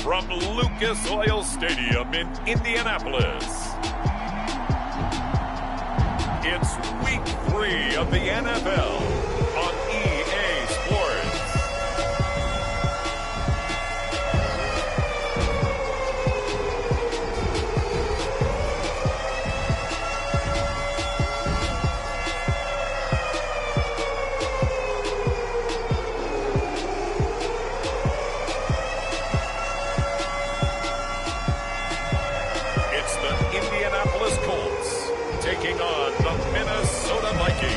from Lucas Oil Stadium in Indianapolis. It's Week 3 of the NFL on EA Sports. It's the Indianapolis Colts taking on the Minnesota Vikings.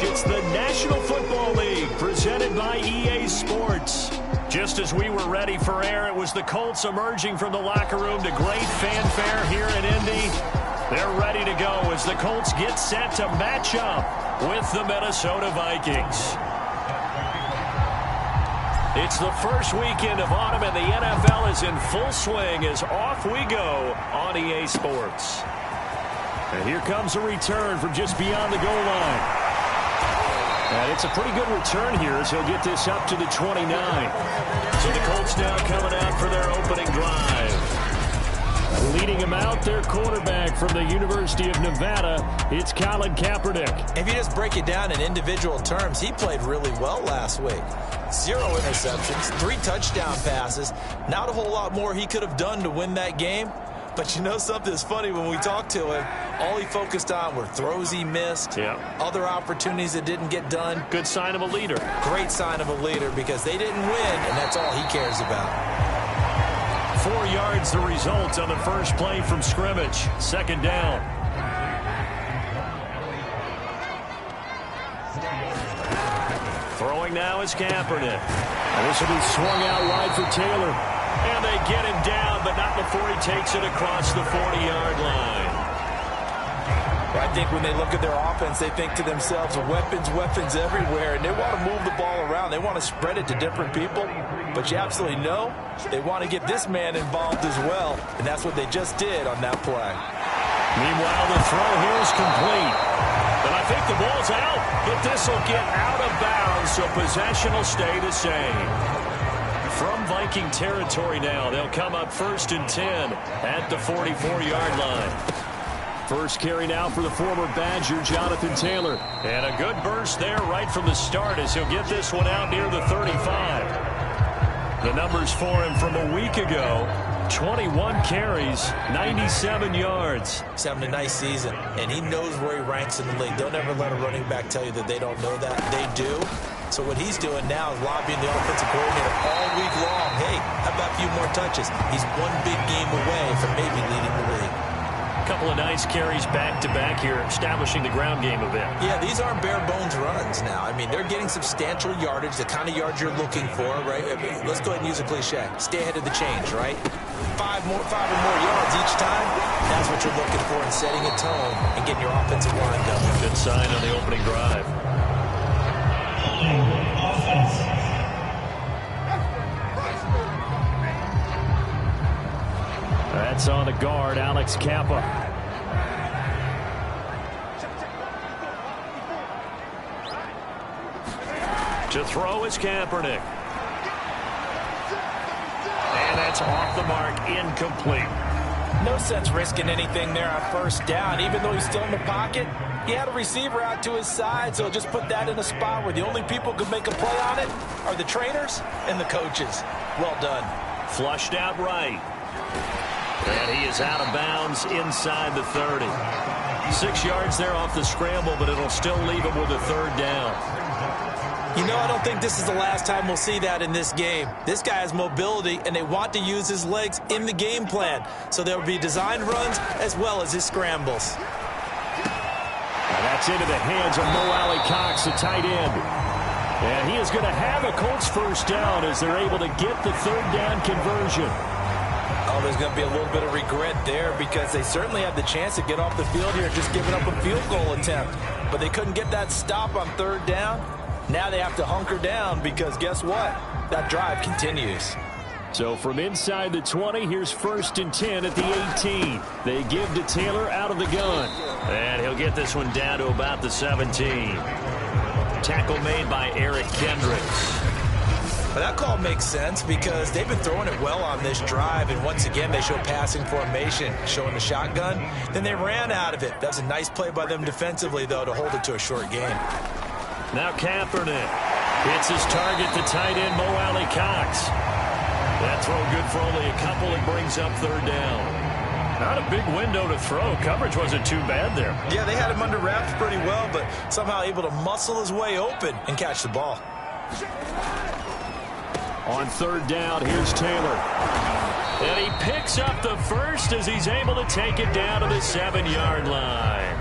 It's the National Football League presented by EA Sports. Just as we were ready for air, it was the Colts emerging from the locker room to great fanfare here in Indy. They're ready to go as the Colts get set to match up with the Minnesota Vikings. It's the first weekend of autumn, and the NFL is in full swing as off we go on EA Sports. And here comes a return from just beyond the goal line. And it's a pretty good return here as he'll get this up to the 29. So the Colts now coming out for their opening drive. Leading him out, their quarterback from the University of Nevada, it's Colin Kaepernick. If you just break it down in individual terms, he played really well last week. 0 interceptions, 3 touchdown passes. Not a whole lot more he could have done to win that game. But you know something that's funny, when we talked to him, all he focused on were throws he missed, other opportunities that didn't get done. Good sign of a leader. Great sign of a leader because they didn't win, and that's all he cares about. 4 yards the result on the first play from scrimmage. Second down. Throwing now is Kaepernick. And this will be swung out wide for Taylor. And they get him down, but not before he takes it across the 40-yard line. I think when they look at their offense, they think to themselves, weapons everywhere, and they want to move the ball around. They want to spread it to different people. But you absolutely know they want to get this man involved as well, and that's what they just did on that play. Meanwhile, the throw here is complete. And I think the ball's out, but this will get out of bounds, so possession will stay the same. From Viking territory now, they'll come up 1st and 10 at the 44-yard line. First carry now for the former Badger, Jonathan Taylor. And a good burst there right from the start as he'll get this one out near the 35. The numbers for him from a week ago: 21 carries, 97 yards. He's having a nice season, and he knows where he ranks in the league. Don't ever let a running back tell you that they don't know that. They do. So what he's doing now is lobbying the offensive coordinator all week long. Hey, how about a few more touches? He's one big game away from maybe leading the league. Couple of nice carries back-to-back here, establishing the ground game a bit. Yeah, these aren't bare-bones runs now. I mean, they're getting substantial yardage, the kind of yards you're looking for, right? I mean, let's go ahead and use a cliche. Stay ahead of the change, right? 5 or more yards each time. That's what you're looking for in setting a tone and getting your offensive line going. Good sign on the opening drive. That's on the guard, Alex Kappa. To throw is Kaepernick. And that's off the mark, incomplete. No sense risking anything there on first down. Even though he's still in the pocket, he had a receiver out to his side, so just put that in a spot where the only people who can make a play on it are the trainers and the coaches. Well done. Flushed out right. And he is out of bounds inside the 30. 6 yards there off the scramble, but it'll still leave him with a third down. You know, I don't think this is the last time we'll see that in this game. This guy has mobility, and they want to use his legs in the game plan. So there will be designed runs as well as his scrambles. And that's into the hands of Mo Alley-Cox, the tight end. And he is going to have a Colts first down as they're able to get the third down conversion. Oh, there's going to be a little bit of regret there because they certainly had the chance to get off the field here just giving up a field goal attempt. But they couldn't get that stop on third down. Now they have to hunker down because guess what? That drive continues. So from inside the 20, here's 1st and 10 at the 18. They give to Taylor out of the gun. And he'll get this one down to about the 17. Tackle made by Eric Kendricks. But that call makes sense because they've been throwing it well on this drive, and once again they show passing formation, showing the shotgun. Then they ran out of it. That's a nice play by them defensively, though, to hold it to a short game. Now Kaepernick hits his target, the tight end Mo Alley Cox. That throw good for only a couple. It brings up third down. Not a big window to throw. Coverage wasn't too bad there. Yeah, they had him under wraps pretty well, but somehow able to muscle his way open and catch the ball. On third down, here's Taylor. And he picks up the first as he's able to take it down to the 7-yard line.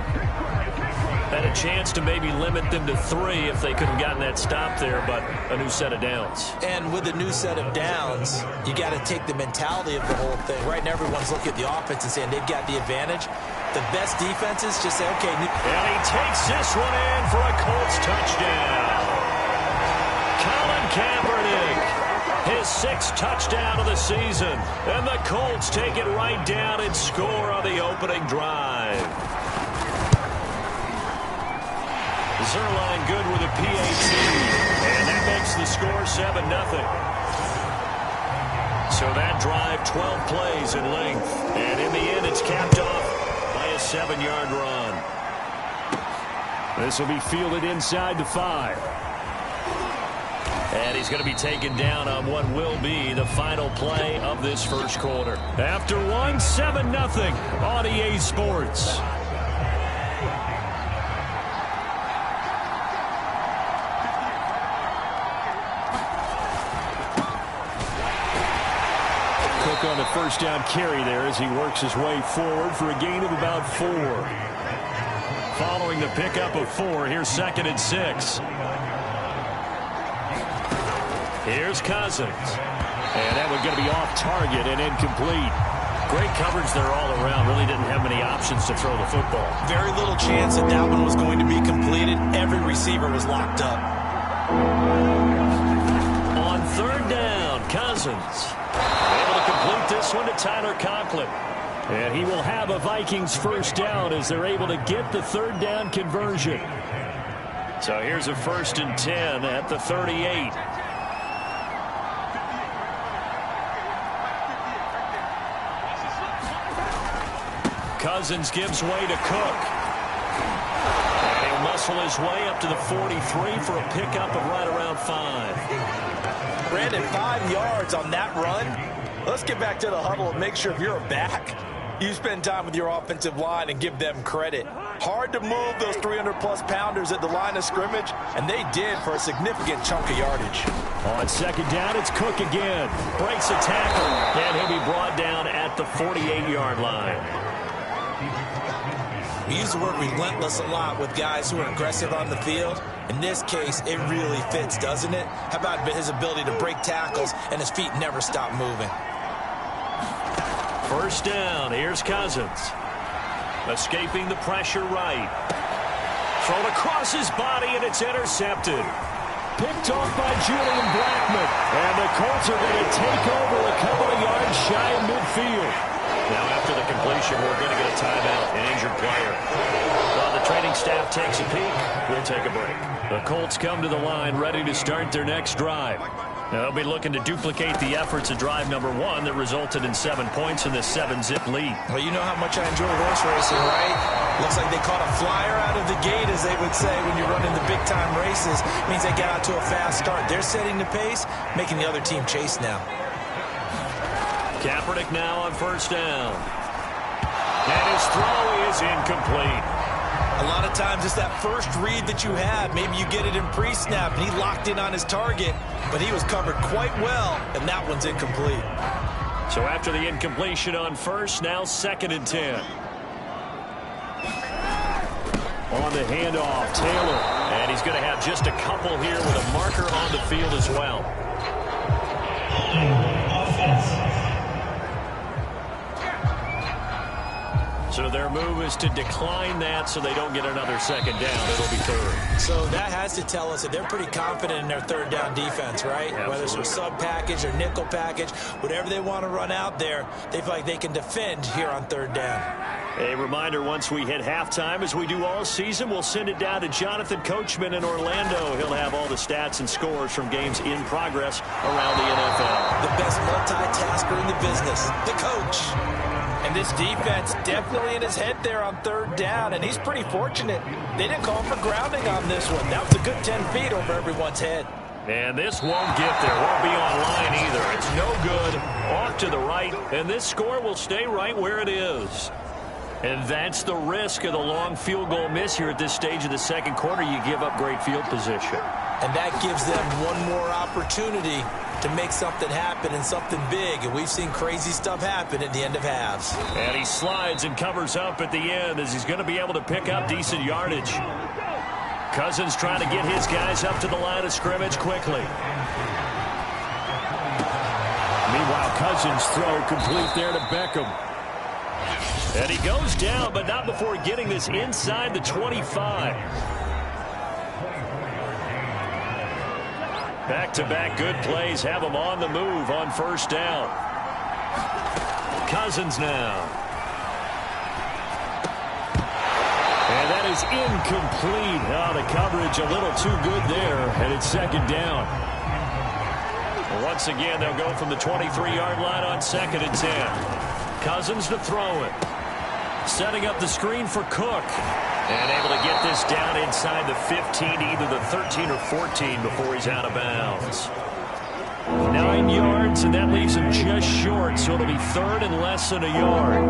Had a chance to maybe limit them to 3 if they could have gotten that stop there, but a new set of downs. And with a new set of downs, you got to take the mentality of the whole thing. Right now, everyone's looking at the offense and saying they've got the advantage. The best defenses just say, okay. And he takes this one in for a Colts touchdown. Colin Kaepernick, his 6th touchdown of the season. And the Colts take it right down and score on the opening drive. Zerline good with a PAT, and that makes the score 7-0. So that drive, 12 plays in length, and in the end it's capped off by a 7-yard run. This will be fielded inside the 5. And he's going to be taken down on what will be the final play of this first quarter. After 7-0 on EA Sports. On the first down carry there as he works his way forward for a gain of about 4. Following the pickup of 4, here's 2nd and 6. Here's Cousins. And that one's going to be off target and incomplete. Great coverage there all around. Really didn't have many options to throw the football. Very little chance that that one was going to be completed. Every receiver was locked up. On third down, Cousins. Complete this one to Tyler Conklin. And he will have a Vikings first down as they're able to get the third down conversion. So here's a 1st and 10 at the 38. Cousins gives way to Cook. And he'll muscle his way up to the 43 for a pickup of right around 5. Brandon, 5 yards on that run. Let's get back to the huddle and make sure if you're a back, you spend time with your offensive line and give them credit. Hard to move those 300-plus pounders at the line of scrimmage, and they did for a significant chunk of yardage. On 2nd down, it's Cook again. Breaks a tackle, and he'll be brought down at the 48-yard line. We use the word relentless a lot with guys who are aggressive on the field. In this case, it really fits, doesn't it? How about his ability to break tackles and his feet never stop moving? First down, here's Cousins. Escaping the pressure right. Thrown across his body, and it's intercepted. Picked off by Julian Blackmon. And the Colts are going to take over a couple of yards shy of midfield. Now after the completion, we're going to get a timeout, an injured player. While the training staff takes a peek, we'll take a break. The Colts come to the line ready to start their next drive. Now they'll be looking to duplicate the efforts of drive number 1 that resulted in 7 points in this 7-zip lead. Well, you know how much I enjoy horse racing, right? Looks like they caught a flyer out of the gate, as they would say when you're running the big-time races. It means they got out to a fast start. They're setting the pace, making the other team chase now. Kaepernick now on first down. And his throw is incomplete. A lot of times it's that first read that you have. Maybe you get it in pre-snap, and he locked in on his target, but he was covered quite well, and that one's incomplete. So after the incompletion on first, now 2nd and 10. On the handoff, Taylor. And he's going to have just a couple here with a marker on the field as well. Offense. So their move is to decline that so they don't get another 2nd down. It'll be 3rd. So that has to tell us that they're pretty confident in their 3rd down defense, right? Absolutely. Whether it's a sub package or nickel package, whatever they want to run out there, they feel like they can defend here on 3rd down. A reminder, once we hit halftime, as we do all season, we'll send it down to Jonathan Coachman in Orlando. He'll have all the stats and scores from games in progress around the NFL. The best multitasker in the business, the coach. And this defense definitely in his head there on third down, and he's pretty fortunate. They didn't call for grounding on this one. That was a good 10 feet over everyone's head. And this won't get there. Won't be on line either. It's no good. Off to the right, and this score will stay right where it is. And that's the risk of the long field goal miss here at this stage of the second quarter. You give up great field position. And that gives them one more opportunity to make something happen and something big. And we've seen crazy stuff happen at the end of halves. And he slides and covers up at the end as he's going to be able to pick up decent yardage. Cousins trying to get his guys up to the line of scrimmage quickly. Meanwhile, Cousins' throw complete there to Beckham. And he goes down, but not before getting this inside the 25. Back-to-back good plays have him on the move on first down. Cousins now. And that is incomplete. Oh, the coverage a little too good there, and it's second down. Once again, they'll go from the 23-yard line on 2nd and 10. Cousins to throw it. Setting up the screen for Cook. And able to get this down inside the 15, either the 13 or 14 before he's out of bounds. 9 yards, and that leaves him just short, so it'll be third and less than a yard.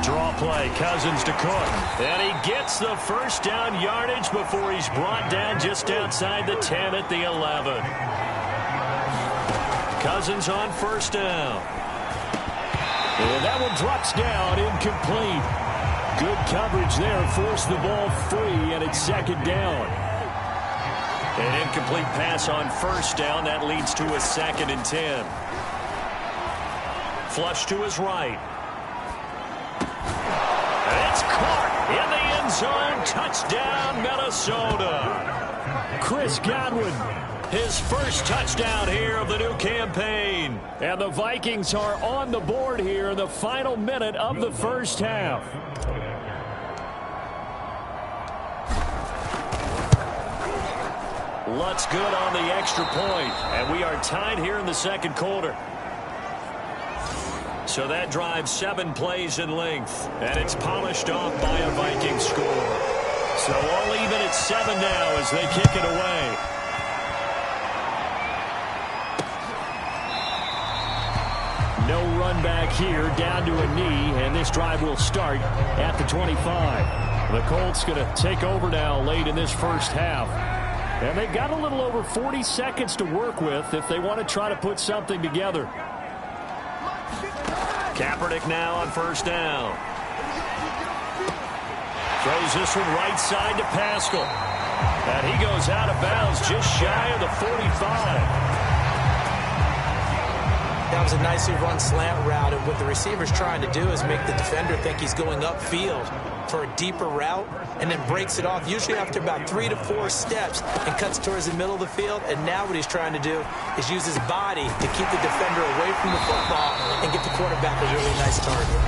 Draw play, Cousins to Cook. And he gets the first down yardage before he's brought down just outside the 10 at the 11. Cousins on first down. And that one drops down, incomplete. Good coverage there, forced the ball free, and it's second down. An incomplete pass on first down, that leads to a 2nd and 10. Flush to his right. And it's caught in the end zone. Touchdown, Minnesota. Chris Godwin, his first touchdown here of the new campaign. And the Vikings are on the board here in the final minute of the first half. Lutz good on the extra point, and we are tied here in the second quarter. So that drives 7 plays in length, and it's polished off by a Viking score. So all even at 7 now as they kick it away. No run back here, down to a knee, and this drive will start at the 25. The Colts going to take over now late in this first half. And they've got a little over 40 seconds to work with if they want to try to put something together. Kaepernick now on first down. Throws this one right side to Pascal. And he goes out of bounds just shy of the 45. That was a nicely run slant route, and what the receiver's trying to do is make the defender think he's going upfield for a deeper route, and then breaks it off, usually after about 3 to 4 steps, and cuts towards the middle of the field. And now what he's trying to do is use his body to keep the defender away from the football and get the quarterback a really nice target.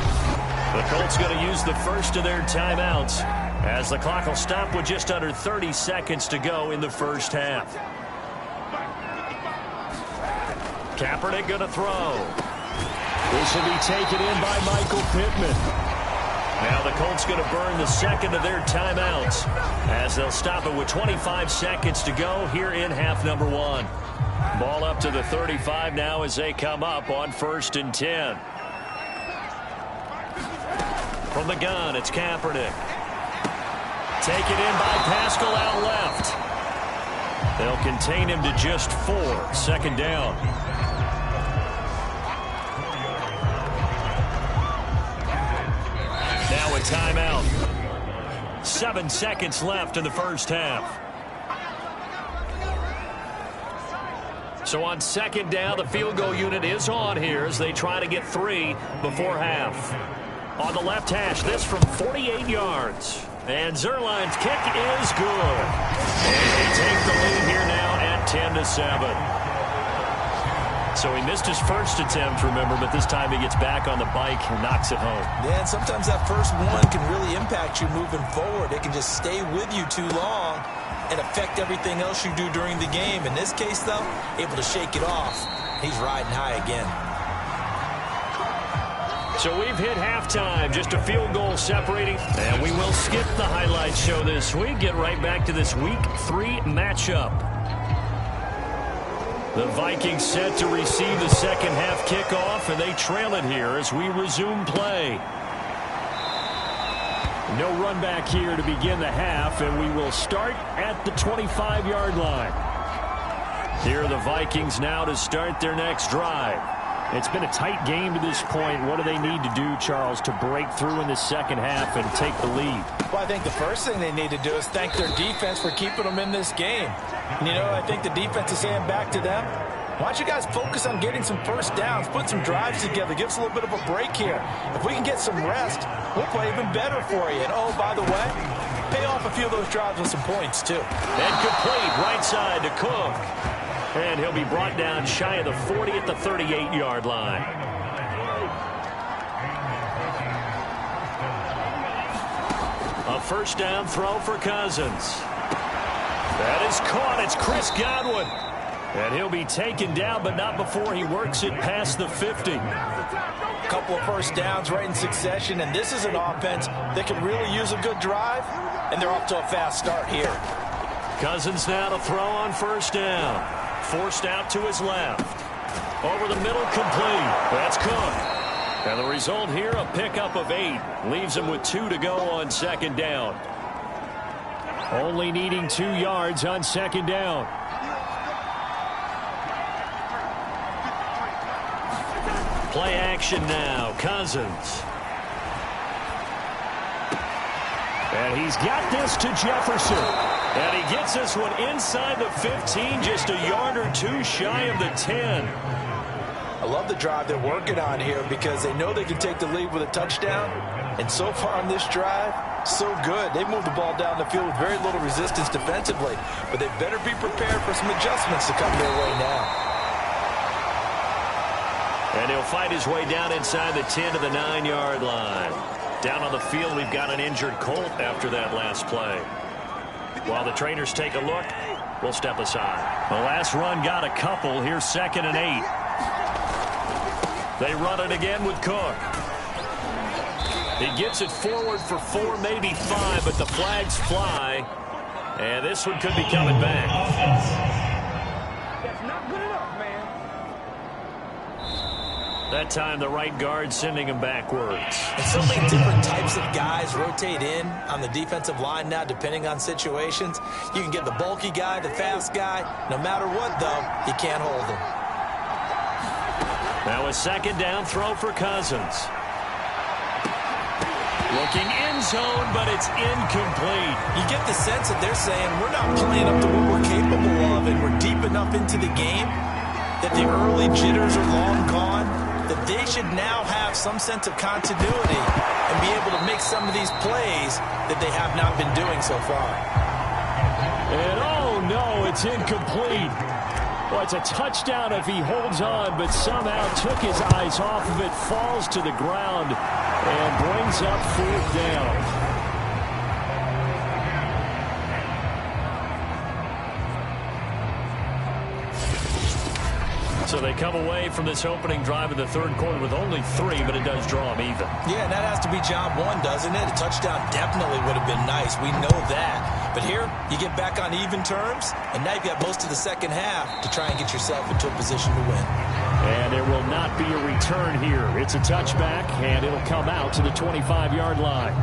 The Colts going to use the first of their timeouts as the clock will stop with just under 30 seconds to go in the first half. Kaepernick going to throw. This will be taken in by Michael Pittman. Now the Colts going to burn the second of their timeouts as they'll stop it with 25 seconds to go here in half number 1. Ball up to the 35 now as they come up on 1st and 10. From the gun, it's Kaepernick. Taken in by Pascal out left. They'll contain him to just 4. 2nd down. Now a timeout. 7 seconds left in the first half. So on 2nd down, the field goal unit is on here as they try to get 3 before half. On the left hash, this from 48 yards. And Zerline's kick is good. And they take the lead here now at 10-7. So he missed his first attempt, remember, but this time he gets back on the bike and knocks it home. Yeah, and sometimes that first one can really impact you moving forward. It can just stay with you too long and affect everything else you do during the game. In this case, though, able to shake it off. He's riding high again. So we've hit halftime, just a field goal separating. And we will skip the highlights show this week, get right back to this Week 3 matchup. The Vikings set to receive the second half kickoff, and they trail it here as we resume play. No run back here to begin the half, and we will start at the 25-yard line. Here are the Vikings now to start their next drive. It's been a tight game to this point. What do they need to do, Charles, to break through in the second half and take the lead? Well, I think the first thing they need to do is thank their defense for keeping them in this game. And, you know, I think the defense is saying back to them, why don't you guys focus on getting some first downs, put some drives together, give us a little bit of a break here. If we can get some rest, we'll play even better for you. And, oh, by the way, pay off a few of those drives with some points, too. And complete right side to Cook. And he'll be brought down shy of the 40 at the 38-yard line. A first down throw for Cousins. That is caught. It's Chris Godwin. And he'll be taken down, but not before he works it past the 50. A couple of first downs right in succession, and this is an offense that can really use a good drive, and they're off to a fast start here. Cousins now to throw on first down. Forced out to his left. Over the middle, complete. That's Cook. And the result here, a pickup of 8. Leaves him with 2 to go on second down. Only needing 2 yards on second down. Play action now. Cousins. And he's got this to Jefferson. And he gets this one inside the 15, just a yard or 2 shy of the 10. I love the drive they're working on here because they know they can take the lead with a touchdown. And so far on this drive, so good. They moved the ball down the field with very little resistance defensively. But they better be prepared for some adjustments to come their way now. And he'll fight his way down inside the 10 to the 9-yard line. Down on the field, we've got an injured Colt after that last play. While the trainers take a look, we'll step aside. The last run got a couple. Here's 2nd and 8. They run it again with Cook. He gets it forward for 4, maybe 5, but the flags fly. And this one could be coming back. That's not good enough, man. That time the right guard sending him backwards. And so many different types of guys rotate in on the defensive line now depending on situations. You can get the bulky guy, the fast guy. No matter what, though, you can't hold him. Now a second down throw for Cousins. Looking end zone, but it's incomplete. You get the sense that they're saying we're not playing up to what we're capable of, and we're deep enough into the game that the early jitters are long gone, that they should now have some sense of continuity and be able to make some of these plays that they have not been doing so far. And oh no, it's incomplete. Well, it's a touchdown if he holds on, but somehow took his eyes off of it, falls to the ground, and brings up 4th down. So they come away from this opening drive in the 3rd quarter with only 3, but it does draw them even. Yeah, and that has to be job 1, doesn't it? A touchdown definitely would have been nice. We know that. But here, you get back on even terms, and now you've got most of the second half to try and get yourself into a position to win. And there will not be a return here. It's a touchback, and it'll come out to the 25-yard line.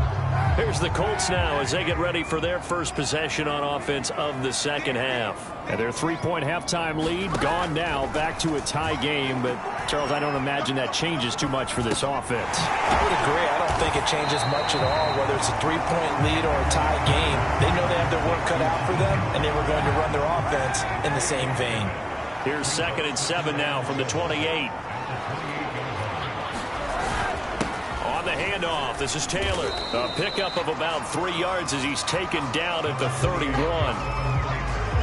Here's the Colts now as they get ready for their first possession on offense of the second half. And their 3-point halftime lead gone now, back to a tie game. But, Charles, I don't imagine that changes too much for this offense. I would agree. I don't think it changes much at all, whether it's a 3-point lead or a tie game. They know they have their work cut out for them, and they were going to run their offense in the same vein. Here's 2nd and 7 now from the 28. The handoff. This is Taylor. A pickup of about 3 yards as he's taken down at the 31.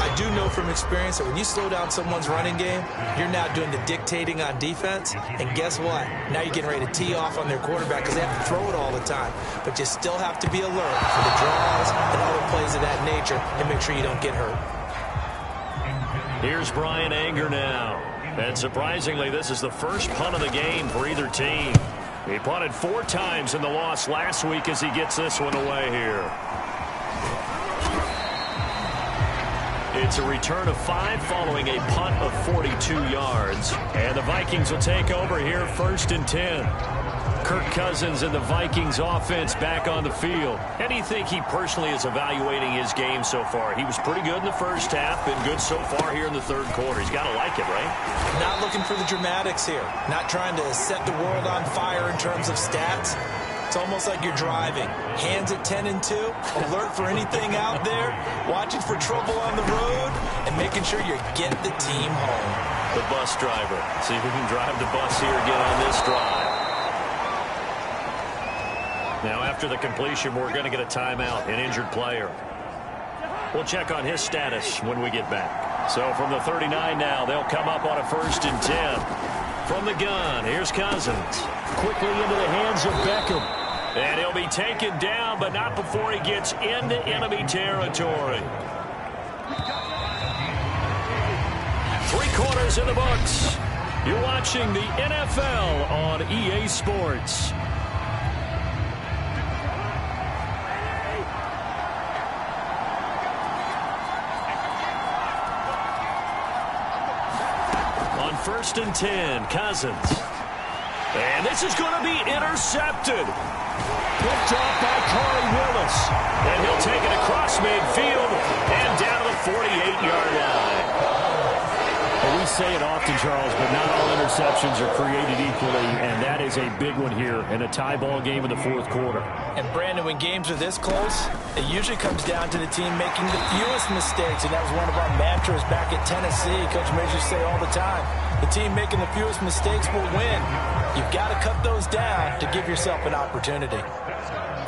I do know from experience that when you slow down someone's running game, you're now doing the dictating on defense. And guess what? Now you're getting ready to tee off on their quarterback because they have to throw it all the time. But you still have to be alert for the draws and other plays of that nature and make sure you don't get hurt. Here's Brian Anger now. And surprisingly, this is the first punt of the game for either team. He punted 4 times in the loss last week as he gets this one away here. It's a return of 5 following a punt of 42 yards. And the Vikings will take over here 1st and 10. Kirk Cousins and the Vikings offense back on the field. How do you think he personally is evaluating his game so far? He was pretty good in the first half, been good so far here in the 3rd quarter. He's got to like it, right? Not looking for the dramatics here. Not trying to set the world on fire in terms of stats. It's almost like you're driving. Hands at 10 and 2, alert for anything out there, watching for trouble on the road, and making sure you get the team home. The bus driver. See if we can drive the bus here again on this drive. Now, after the completion, we're going to get a timeout, an injured player. We'll check on his status when we get back. So from the 39 now, they'll come up on a 1st and 10. From the gun, here's Cousins. Quickly into the hands of Beckham. And he'll be taken down, but not before he gets into enemy territory. 3 quarters in the books. You're watching the NFL on EA Sports. On 1st and 10, Cousins. And this is going to be intercepted. Picked off by Corey Willis. And he'll take it across midfield and down to the 48-yard line. Well, we say it often, Charles, but not all interceptions are created equally, and that is a big one here in a tie ball game in the 4th quarter. And, Brandon, when games are this close, it usually comes down to the team making the fewest mistakes, and that was one of our mantras back at Tennessee. Coach Major say all the time, the team making the fewest mistakes will win. You've got to cut those down to give yourself an opportunity.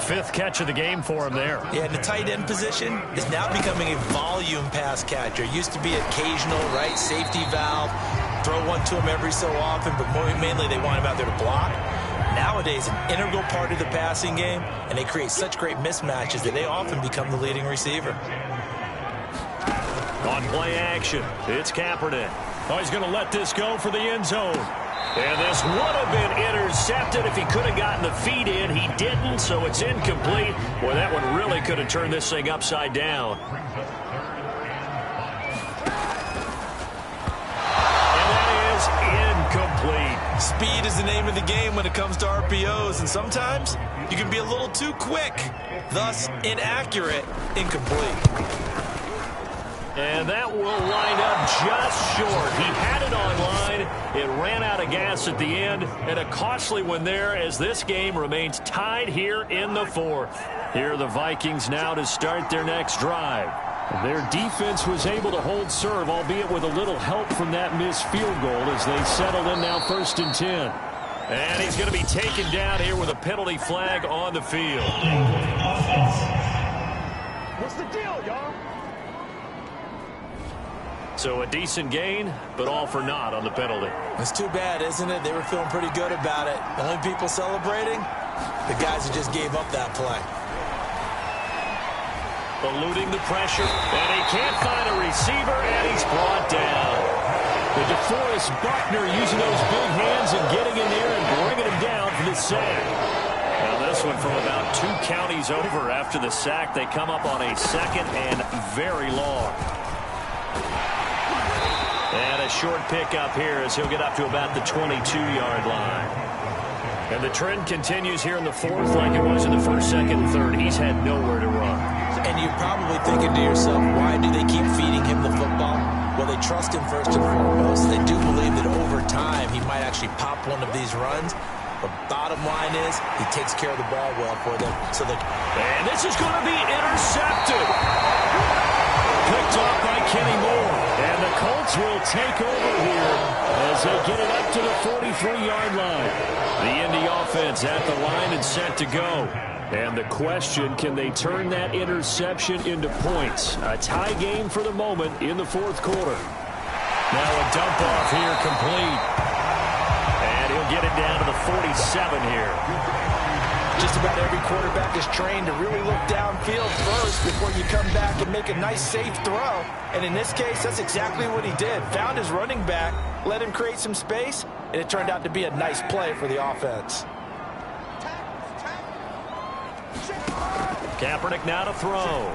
5th catch of the game for him there. Yeah, the tight end position is now becoming a volume pass catcher. Used to be occasional, right, safety valve, throw one to him every so often, but mainly they want him out there to block. Nowadays, an integral part of the passing game, and they create such great mismatches that they often become the leading receiver. On play action, it's Kaepernick. Oh, he's going to let this go for the end zone. And this would have been intercepted if he could have gotten the feet in. He didn't, so it's incomplete. Boy, that one really could have turned this thing upside down. And that is incomplete. Speed is the name of the game when it comes to RPOs, and sometimes you can be a little too quick, thus inaccurate, incomplete. And that will line up just short. He had it on line. It ran out of gas at the end. And a costly one there as this game remains tied here in the 4th. Here are the Vikings now to start their next drive. Their defense was able to hold serve, albeit with a little help from that missed field goal as they settled in now 1st and 10. And he's going to be taken down here with a penalty flag on the field. What's the deal, y'all? So a decent gain, but all for naught on the penalty. It's too bad, isn't it? They were feeling pretty good about it. The only people celebrating, the guys who just gave up that play. Eluding the pressure, and he can't find a receiver, and he's brought down. The DeForest Buckner using those big hands and getting in there and bringing him down for the sack. Now this one from about 2 counties over after the sack. They come up on a 2nd and very long. And a short pickup here as he'll get up to about the 22-yard line. And the trend continues here in the 4th like it was in the 1st, 2nd, and 3rd. He's had nowhere to run. And you're probably thinking to yourself, why do they keep feeding him the football? Well, they trust him first and foremost. They do believe that over time he might actually pop one of these runs. The bottom line is he takes care of the ball well for them. And this is going to be intercepted. Picked off by Kenny Moore. And the Colts will take over here as they get it up to the 43-yard line. The Indy offense at the line and set to go. And the question, can they turn that interception into points? A tie game for the moment in the fourth quarter. Now a dump off here complete. And he'll get it down to the 47 here. Just about every quarterback is trained to really look downfield first before you come back and make a nice, safe throw. And in this case, that's exactly what he did. Found his running back, let him create some space, and it turned out to be a nice play for the offense. Kaepernick now to throw.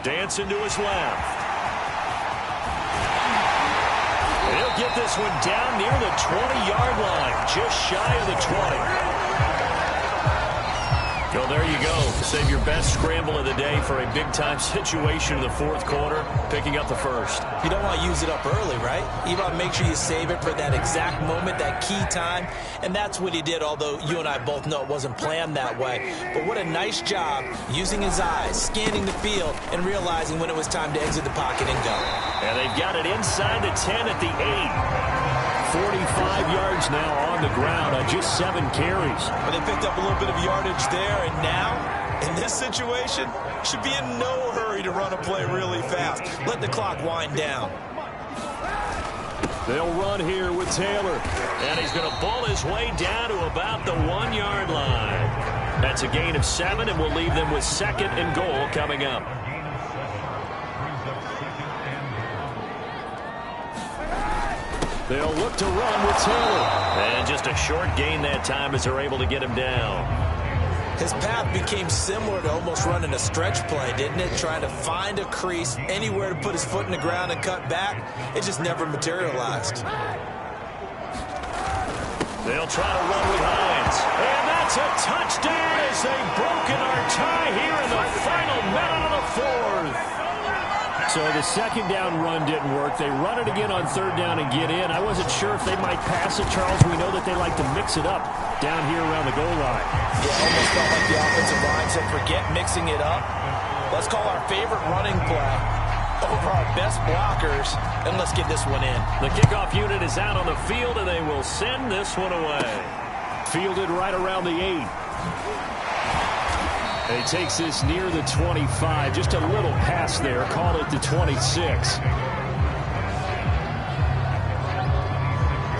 Dancing to his left. He'll get this one down near the 20-yard line, just shy of the 20. Well, there you go. Save your best scramble of the day for a big-time situation in the fourth quarter, picking up the first. You don't want to use it up early, right? You want to make sure you save it for that exact moment, that key time, and that's what he did, although you and I both know it wasn't planned that way. But what a nice job using his eyes, scanning the field, and realizing when it was time to exit the pocket and go. And they've got it inside the 10 at the 8. 45 yards now on the ground on just 7 carries. But they picked up a little bit of yardage there, and now, in this situation, should be in no hurry to run a play really fast. Let the clock wind down. They'll run here with Taylor. And he's going to bull his way down to about the 1-yard line. That's a gain of 7, and we'll leave them with 2nd and goal coming up. They'll look to run with Taylor. And just a short gain that time as they're able to get him down. His path became similar to almost running a stretch play, didn't it? Trying to find a crease, anywhere to put his foot in the ground and cut back. It just never materialized. They'll try to run with Hines. And that's a touchdown as they've broken our tie here in the final minute of the fourth. So the second down run didn't work. They run it again on third down and get in. I wasn't sure if they might pass it, Charles. We know that they like to mix it up down here around the goal line. Yeah, almost felt like the offensive line said, forget mixing it up. Let's call our favorite running play over our best blockers, and let's get this one in. The kickoff unit is out on the field, and they will send this one away. Fielded right around the 8. He takes this near the 25. Just a little pass there. Call it the 26.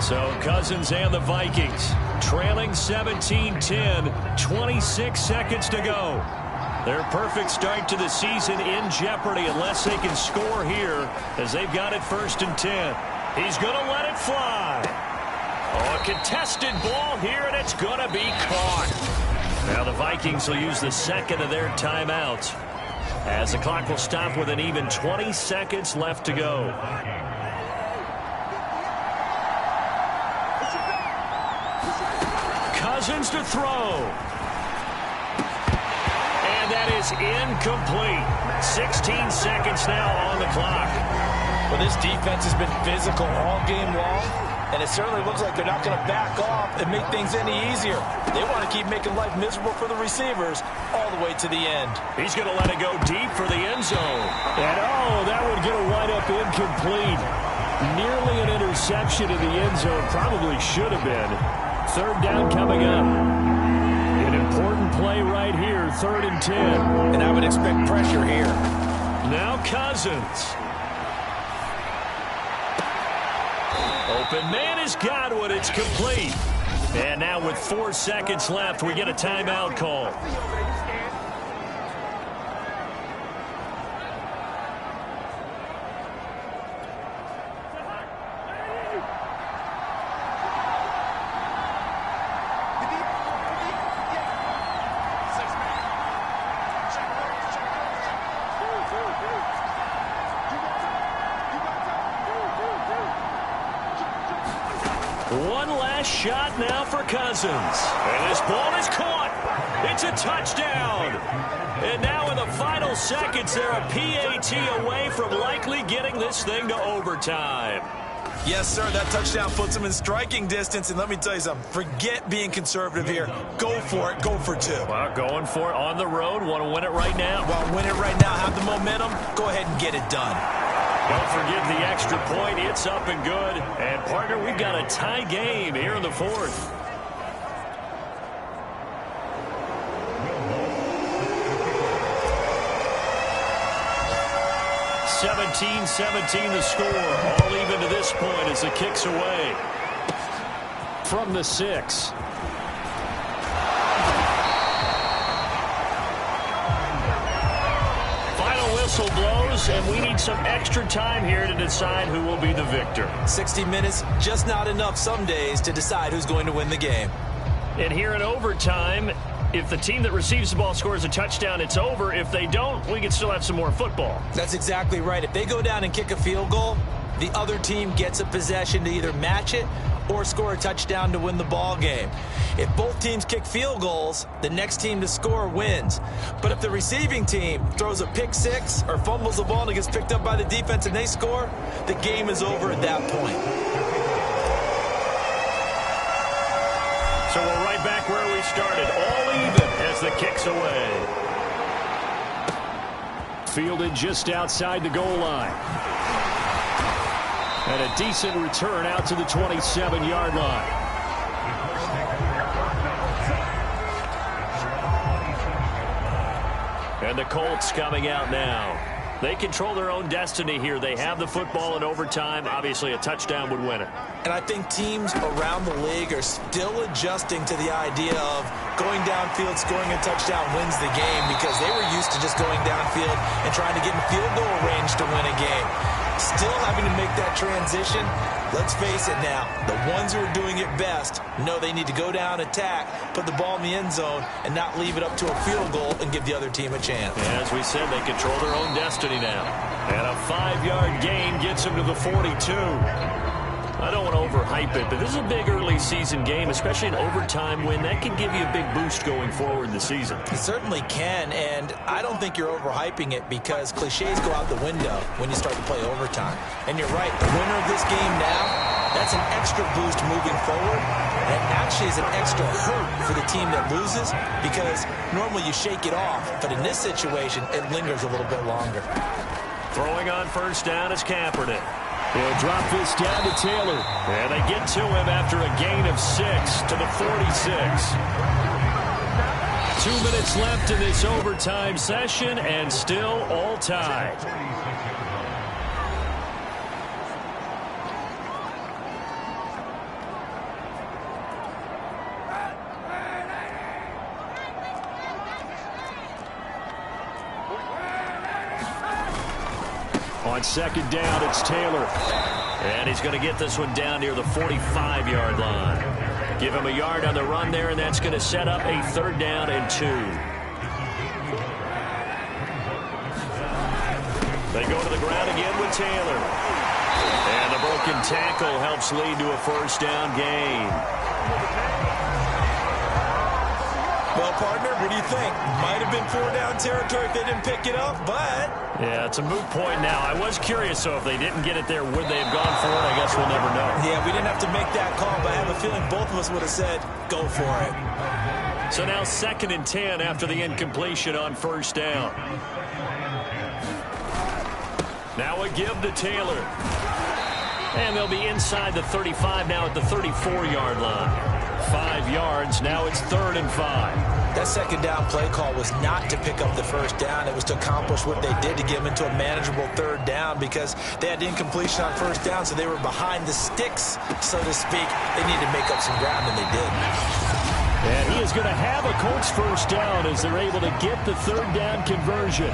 So Cousins and the Vikings trailing 17-10. 26 seconds to go. Their perfect start to the season in jeopardy unless they can score here as they've got it 1st and 10. He's going to let it fly. Oh, a contested ball here, and it's going to be caught. Now the Vikings will use the 2nd of their timeouts as the clock will stop with an even 20 seconds left to go. Cousins to throw. And that is incomplete. 16 seconds now on the clock. Well, this defense has been physical all game long, and it certainly looks like they're not going to back off and make things any easier. They want to keep making life miserable for the receivers all the way to the end. He's going to let it go deep for the end zone. And, oh, that would get a wind up incomplete. Nearly an interception in the end zone. Probably should have been. Third down coming up. An important play right here, 3rd and 10. And I would expect pressure here. Now Cousins. Open man has got one. It's complete. And now with 4 seconds left, we get a timeout call. One last shot now for Cousins. And this ball is caught. It's a touchdown. And now in the final seconds, they're a PAT away from likely getting this thing to overtime. Yes, sir, that touchdown puts them in striking distance. And let me tell you something, forget being conservative here. Go for it, go for 2. Well, going for it on the road. Want to win it right now? Well, win it right now, have the momentum, go ahead and get it done. Don't forget the extra point. It's up and good. And, partner, we've got a tie game here in the fourth. 17-17 the score. All even to this point as the kick's away. From the 6. Final whistle blows, and we need some extra time here to decide who will be the victor. 60 minutes, just not enough some days to decide who's going to win the game. And here in overtime, if the team that receives the ball scores a touchdown, it's over. If they don't, we can still have some more football. That's exactly right. If they go down and kick a field goal, the other team gets a possession to either match it or score a touchdown to win the ball game. If both teams kick field goals, the next team to score wins. But if the receiving team throws a pick six or fumbles the ball and it gets picked up by the defense and they score, the game is over at that point. So we're right back where we started, all even as the kick's away. Fielded just outside the goal line. And a decent return out to the 27-yard line. And the Colts coming out now. They control their own destiny here. They have the football in overtime. Obviously, a touchdown would win it. And I think teams around the league are still adjusting to the idea of going downfield, scoring a touchdown wins the game, because they were used to just going downfield and trying to get in field goal range to win a game. Still having to make that transition. Let's face it now, the ones who are doing it best know they need to go down, attack, put the ball in the end zone, and not leave it up to a field goal and give the other team a chance. As we said, they control their own destiny now. And a 5-yard gain gets them to the 42. I don't want to overhype it, but this is a big early season game, especially an overtime win. That can give you a big boost going forward in the season. It certainly can, and I don't think you're overhyping it because cliches go out the window when you start to play overtime. And you're right, the winner of this game now, that's an extra boost moving forward, and it actually is an extra hurt for the team that loses because normally you shake it off, but in this situation, it lingers a little bit longer. Throwing on first down is Kaepernick. They'll drop this down to Taylor. And they get to him after a gain of 6 to the 46. 2 minutes left in this overtime session, and still all tied. On second down, it's Taylor. And he's going to get this one down near the 45-yard line. Give him a yard on the run there, and that's going to set up a 3rd down and 2. They go to the ground again with Taylor. And the broken tackle helps lead to a 1st down gain. Well, partner, what do you think? Might have been 4-down territory if they didn't pick it up, but... Yeah, it's a moot point now. I was curious, so if they didn't get it there, would they have gone for it? I guess we'll never know. Yeah, we didn't have to make that call, but I have a feeling both of us would have said, go for it. So now 2nd and 10 after the incompletion on 1st down. Now a give to Taylor. And they'll be inside the 35 now at the 34-yard line. 5 yards. Now it's 3rd and 5. That 2nd down play call was not to pick up the 1st down. It was to accomplish what they did to get them into a manageable 3rd down because they had incompletion on 1st down, so they were behind the sticks, so to speak. They needed to make up some ground, and they did. And he is going to have a Colts 1st down as they're able to get the 3rd down conversion.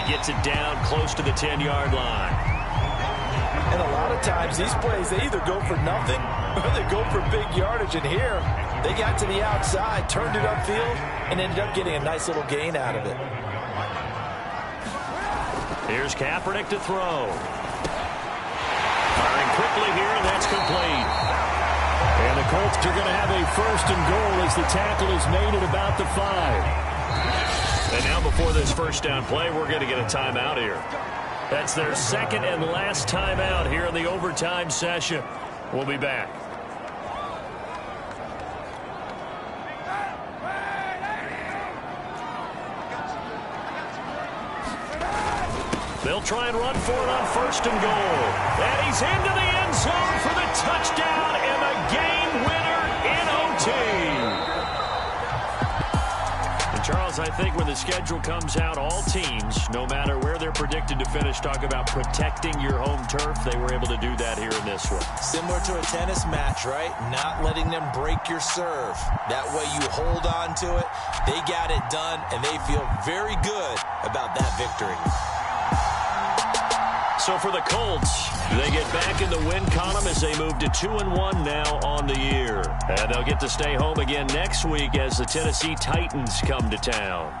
Gets it down close to the 10-yard line. And a lot of times these plays, they either go for nothing or they go for big yardage. And here, they got to the outside, turned it upfield, and ended up getting a nice little gain out of it. Here's Kaepernick to throw. Firing quickly here, and that's complete. And the Colts are going to have a 1st and goal as the tackle is made at about the 5. And now before this 1st down play, we're going to get a timeout here. That's their 2nd and last timeout here in the overtime session. We'll be back. They'll try and run for it on 1st and goal. And he's into the end zone for the touchdown and the game winner in OT. And Charles, I think when the schedule comes out, all teams, no matter where they're predicted to finish, talk about protecting your home turf. They were able to do that here in this one. Similar to a tennis match, right? Not letting them break your serve. That way you hold on to it. They got it done, and they feel very good about that victory. So for the Colts, they get back in the win column as they move to 2-1 now on the year. And they'll get to stay home again next week as the Tennessee Titans come to town.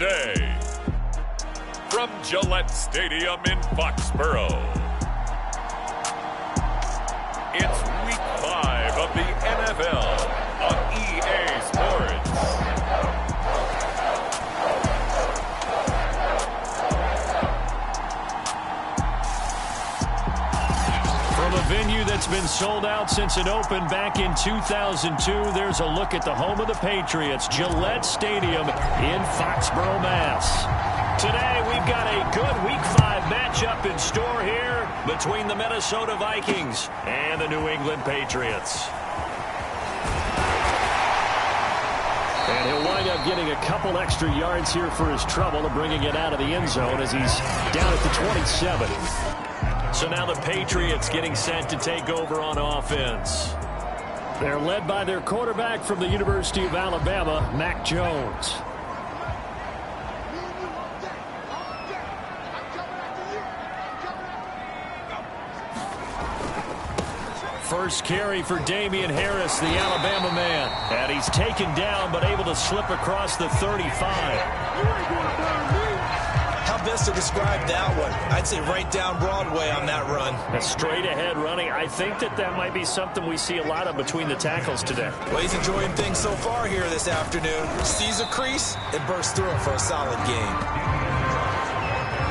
day. From Gillette Stadium in Foxborough, it's Week 5 of the NFL on EA Sports. From a venue that's been sold out since it opened back in 2002, there's a look at the home of the Patriots, Gillette Stadium in Foxborough, Mass. Today, we've got a good Week 5 matchup in store here between the Minnesota Vikings and the New England Patriots. And he'll wind up getting a couple extra yards here for his trouble and bringing it out of the end zone as he's down at the 27. So now the Patriots getting set to take over on offense. They're led by their quarterback from the University of Alabama, Mac Jones. First carry for Damian Harris, the Alabama man. And he's taken down but able to slip across the 35. How best to describe that one? I'd say right down Broadway on that run. A straight ahead running. I think that might be something we see a lot of between the tackles today. Well, he's enjoying things so far here this afternoon. Sees a crease and bursts through it for a solid gain.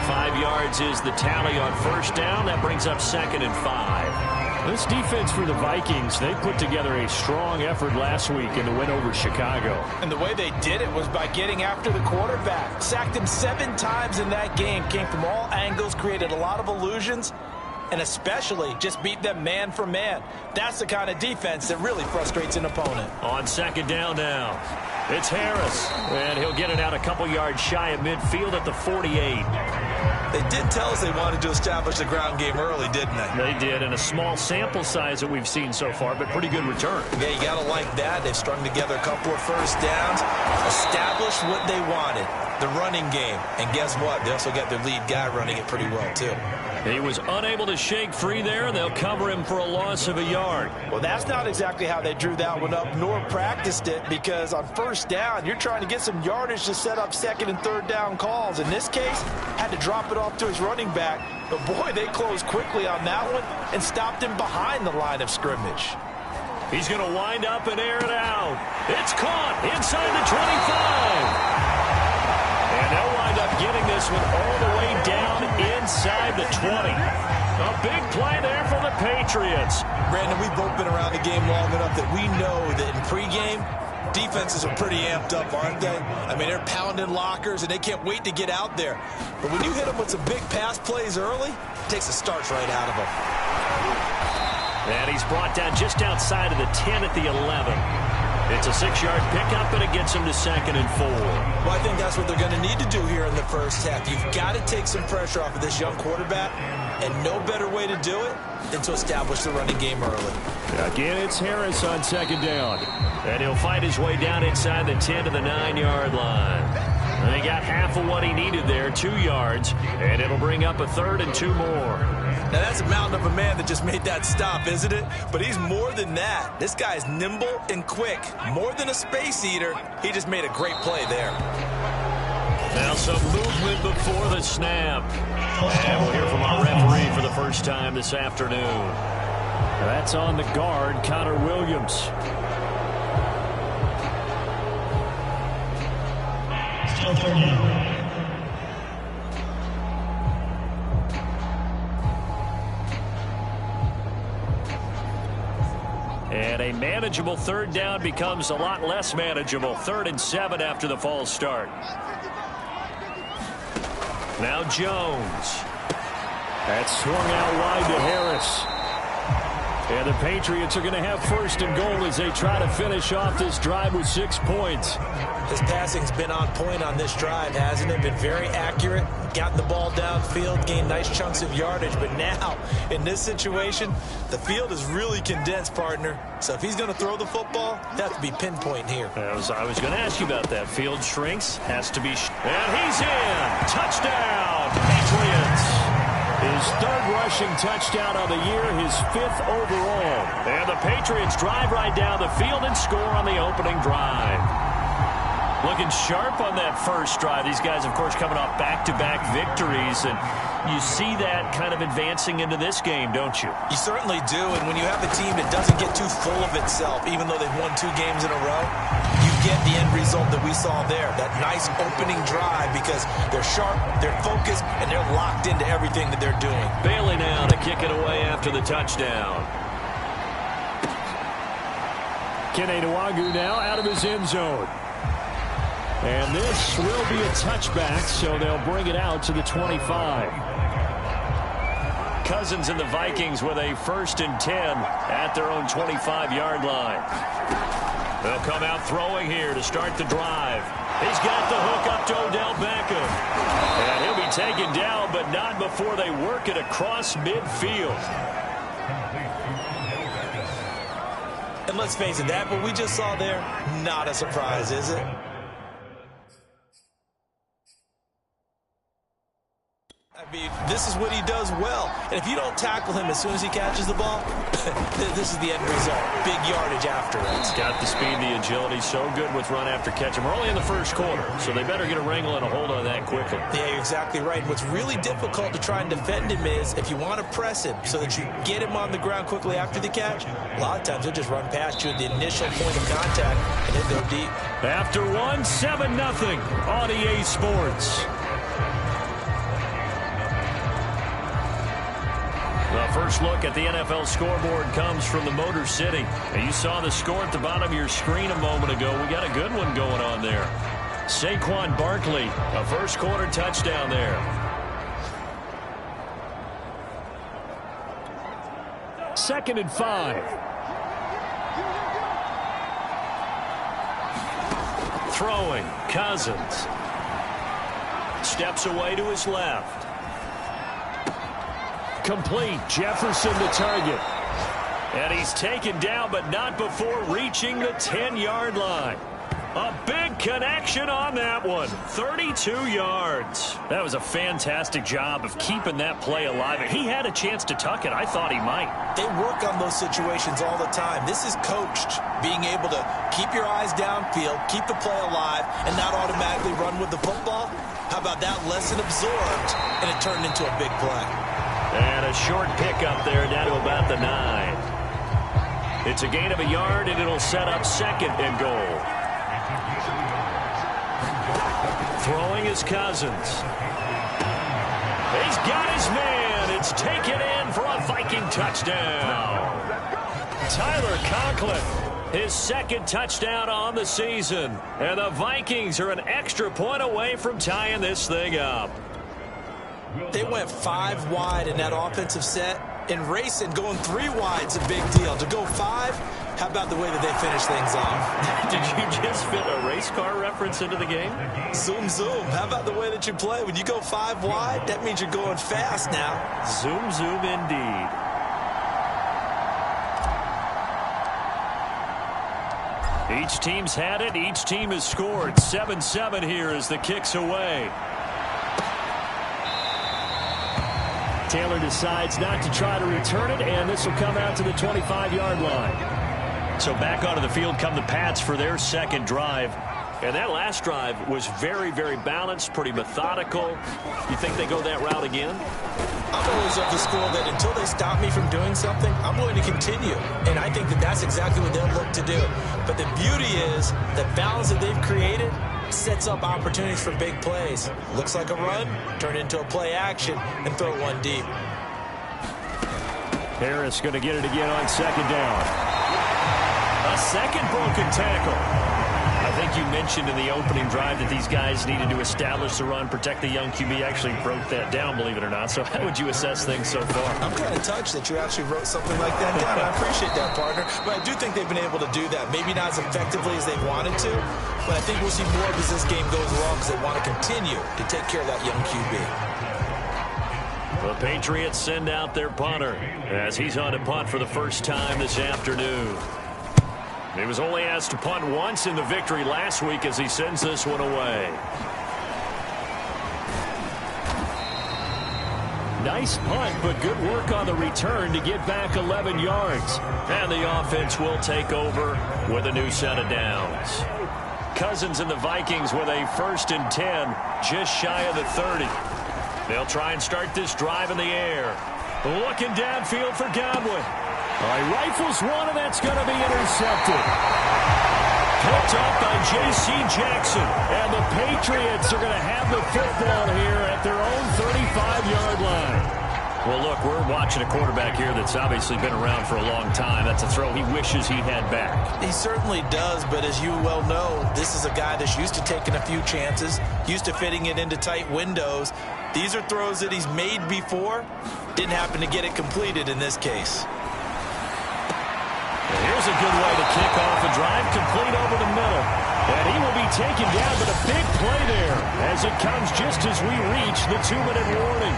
5 yards is the tally on first down. That brings up 2nd and 5. This defense for the Vikings, they put together a strong effort last week in the win over Chicago. And the way they did it was by getting after the quarterback. Sacked him 7 times in that game. Came from all angles, created a lot of illusions, and especially just beat them man for man. That's the kind of defense that really frustrates an opponent. On 2nd down now, it's Harris. And he'll get it out a couple yards shy of midfield at the 48. They did tell us they wanted to establish the ground game early, didn't they? They did, and a small sample size that we've seen so far, but pretty good return. Yeah, you got to like that. They've strung together a couple of first downs, established what they wanted, the running game. And guess what? They also got their lead guy running it pretty well, too. He was unable to shake free there, and they'll cover him for a loss of a yard. Well, that's not exactly how they drew that one up, nor practiced it, because on first down, you're trying to get some yardage to set up 2nd and 3rd down calls. In this case, had to drop it off to his running back. But, boy, they closed quickly on that one and stopped him behind the line of scrimmage. He's going to wind up and air it out. It's caught inside the 25. And they'll wind up getting this one all the way down inside the 20. A big play there for the Patriots. Brandon, we've both been around the game long enough that we know that in pregame, defenses are pretty amped up, aren't they? I mean, they're pounding lockers, and they can't wait to get out there. But when you hit them with some big pass plays early, it takes the starch right out of them. And he's brought down just outside of the 10 at the 11. It's a 6-yard pickup, and it gets him to 2nd and 4. Well, I think that's what they're going to need to do here in the first half. You've got to take some pressure off of this young quarterback, and no better way to do it than to establish the running game early. Again, it's Harris on 2nd down. And he'll fight his way down inside the 10 to the 9-yard line. And he got half of what he needed there, 2 yards, and it'll bring up a 3rd and 2 more. Now, that's a mountain of a man that just made that stop, isn't it? But he's more than that. This guy's nimble and quick. More than a space eater, he just made a great play there. Now some movement before the snap. And we'll hear from our referee for the first time this afternoon. That's on the guard, Connor Williams. And a manageable 3rd down becomes a lot less manageable. 3rd and 7 after the false start. Now Jones. That's swung out wide to Harris. And the Patriots are going to have 1st and goal as they try to finish off this drive with 6 points. His passing's been on point on this drive, hasn't it? Been very accurate, gotten the ball downfield, gained nice chunks of yardage. But now, in this situation, the field is really condensed, partner. So if he's going to throw the football, that has to be pinpoint here. I was going to ask you about that. Field shrinks, has to be. And he's in. Touchdown, Patriots. His 3rd rushing touchdown of the year, his 5th overall. And the Patriots drive right down the field and score on the opening drive. Looking sharp on that first drive. These guys, of course, coming off back-to-back victories, and you see that kind of advancing into this game, don't you? You certainly do, and when you have a team that doesn't get too full of itself, even though they've won 2 games in a row, you get the end result that we saw there, that nice opening drive, because they're sharp, they're focused, and they're locked into everything that they're doing. Bailey now to kick it away after the touchdown. Kene Nwagu now out of his end zone. And this will be a touchback, so they'll bring it out to the 25. Cousins and the Vikings with a 1st and 10 at their own 25-yard line. They'll come out throwing here to start the drive. He's got the hook up to Odell Beckham. And he'll be taken down, but not before they work it across midfield. And let's face it, that what we just saw there, not a surprise, is it? I mean, this is what he does well. And if you don't tackle him as soon as he catches the ball, this is the end result. Big yardage after it. He's got the speed, the agility, so good with run after catch. And we're only in the first quarter, so they better get a wrangle and a hold on that quickly. Yeah, you're exactly right. What's really difficult to try and defend him is if you want to press him so that you get him on the ground quickly after the catch, a lot of times he'll just run past you at the initial point of contact and he'll go deep. After 7-0 on EA Sports. The first look at the NFL scoreboard comes from the Motor City. And you saw the score at the bottom of your screen a moment ago. We got a good one going on there. Saquon Barkley, a first quarter touchdown there. Second and 5. Throwing, Cousins. Steps away to his left. Complete. Jefferson the target. And he's taken down, but not before reaching the 10-yard line. A big connection on that one. 32 yards. That was a fantastic job of keeping that play alive. He had a chance to tuck it. I thought he might. They work on those situations all the time. This is coached, being able to keep your eyes downfield, keep the play alive, and not automatically run with the football. How about that lesson absorbed, and it turned into a big play. And a short pickup there down to about the 9. It's a gain of a yard, and it'll set up 2nd and goal. Throwing is Cousins. He's got his man. It's taken in for a Viking touchdown. Tyler Conklin, his 2nd touchdown on the season. And the Vikings are an extra point away from tying this thing up. They went 5 wide in that offensive set. And racing, going 3 wide's a big deal. To go 5, how about the way that they finish things off? Did you just fit a race car reference into the game? Zoom, zoom. How about the way that you play? When you go 5 wide, that means you're going fast now. Zoom, zoom indeed. Each team's had it. Each team has scored. 7-7 here as the kick's away. Taylor decides not to try to return it, and this will come out to the 25-yard line. So back onto the field come the Pats for their 2nd drive. And that last drive was very, very balanced, pretty methodical. You think they go that route again? I'm always of the school that until they stop me from doing something, I'm going to continue. And I think that that's exactly what they'll look to do. But the beauty is the balance that they've created sets up opportunities for big plays. Looks like a run, turn into a play action, and throw one deep. Harris going to get it again on 2nd down. A 2nd broken tackle. I think you mentioned in the opening drive that these guys needed to establish the run, protect the young QB. Actually broke that down, believe it or not. So how would you assess things so far? I'm kind of touched that you actually wrote something like that down. I appreciate that, partner. But I do think they've been able to do that. Maybe not as effectively as they wanted to, but I think we'll see more as this game goes along because they want to continue to take care of that young QB. The Patriots send out their punter as he's on to punt for the first time this afternoon. He was only asked to punt once in the victory last week as he sends this one away. Nice punt, but good work on the return to get back 11 yards. And the offense will take over with a new set of downs. Cousins and the Vikings with a 1st and 10, just shy of the 30. They'll try and start this drive in the air. Looking downfield for Godwin. He rifles one, and that's going to be intercepted. Picked up by J.C. Jackson. And the Patriots are going to have the football here at their own 35-yard line. Well, look, we're watching a quarterback here that's obviously been around for a long time. That's a throw he wishes he had back. He certainly does, but as you well know, this is a guy that's used to taking a few chances, used to fitting it into tight windows. These are throws that he's made before. Didn't happen to get it completed in this case. Well, here's a good way to kick off a drive, complete over the middle. And he will be taken down, but a big play there as it comes just as we reach the 2-minute warning.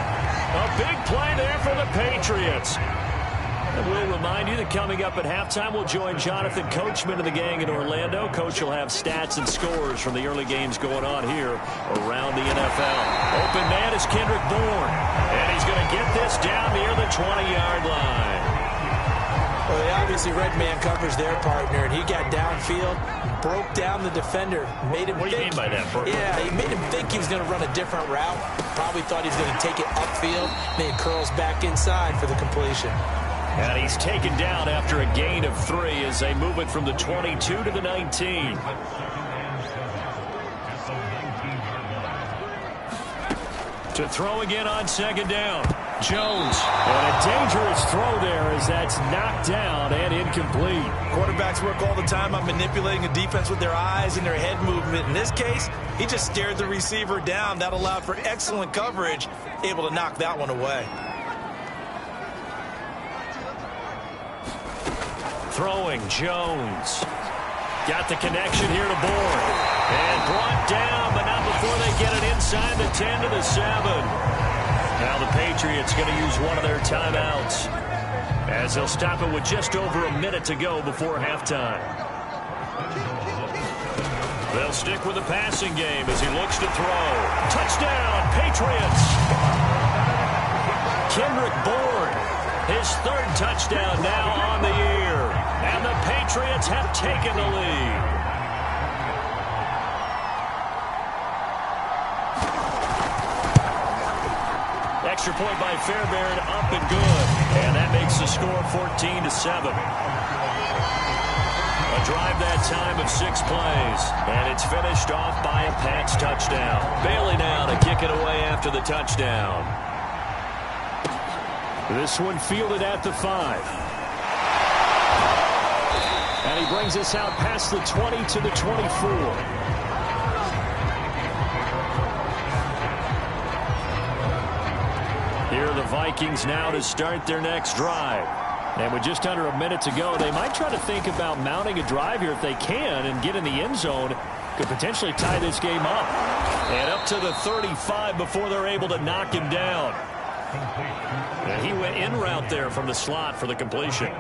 A big play there for the Patriots. And we'll remind you that coming up at halftime, we'll join Jonathan Coachman of the gang in Orlando. Coach will have stats and scores from the early games going on here around the NFL. Open man is Kendrick Bourne. And he's going to get this down near the 20-yard line. Well, they obviously read man coverage their partner, and he got downfield, broke down the defender, made him What do you mean by that, Bert? Yeah, he made him think he was going to run a different route. Probably thought he was going to take it upfield. Then he curls back inside for the completion. And he's taken down after a gain of 3 as they move it from the 22 to the 19. To throw again on 2nd down. Jones. And a dangerous throw there as that's knocked down and incomplete. Quarterbacks work all the time on manipulating a defense with their eyes and their head movement. In this case, he just stared the receiver down. That allowed for excellent coverage, able to knock that one away. Throwing, Jones. Got the connection here to Bourne. And brought down, but not before they get it inside the 10 to the 7. Now the Patriots going to use one of their timeouts as they'll stop it with just over a minute to go before halftime. They'll stick with the passing game as he looks to throw. Touchdown, Patriots! Kendrick Bourne, his 3rd touchdown now on the year. And the Patriots have taken the lead. Extra point by Fairbairn, up and good. And that makes the score 14 to 7. A drive that time of 6 plays. And it's finished off by a Pats touchdown. Bailey now to kick it away after the touchdown. This one fielded at the 5. And he brings us out past the 20 to the 24. Here are the Vikings now to start their next drive. And with just under a minute to go, they might try to think about mounting a drive here if they can and get in the end zone. Could potentially tie this game up. And up to the 35 before they're able to knock him down. And he went in route there from the slot for the completion.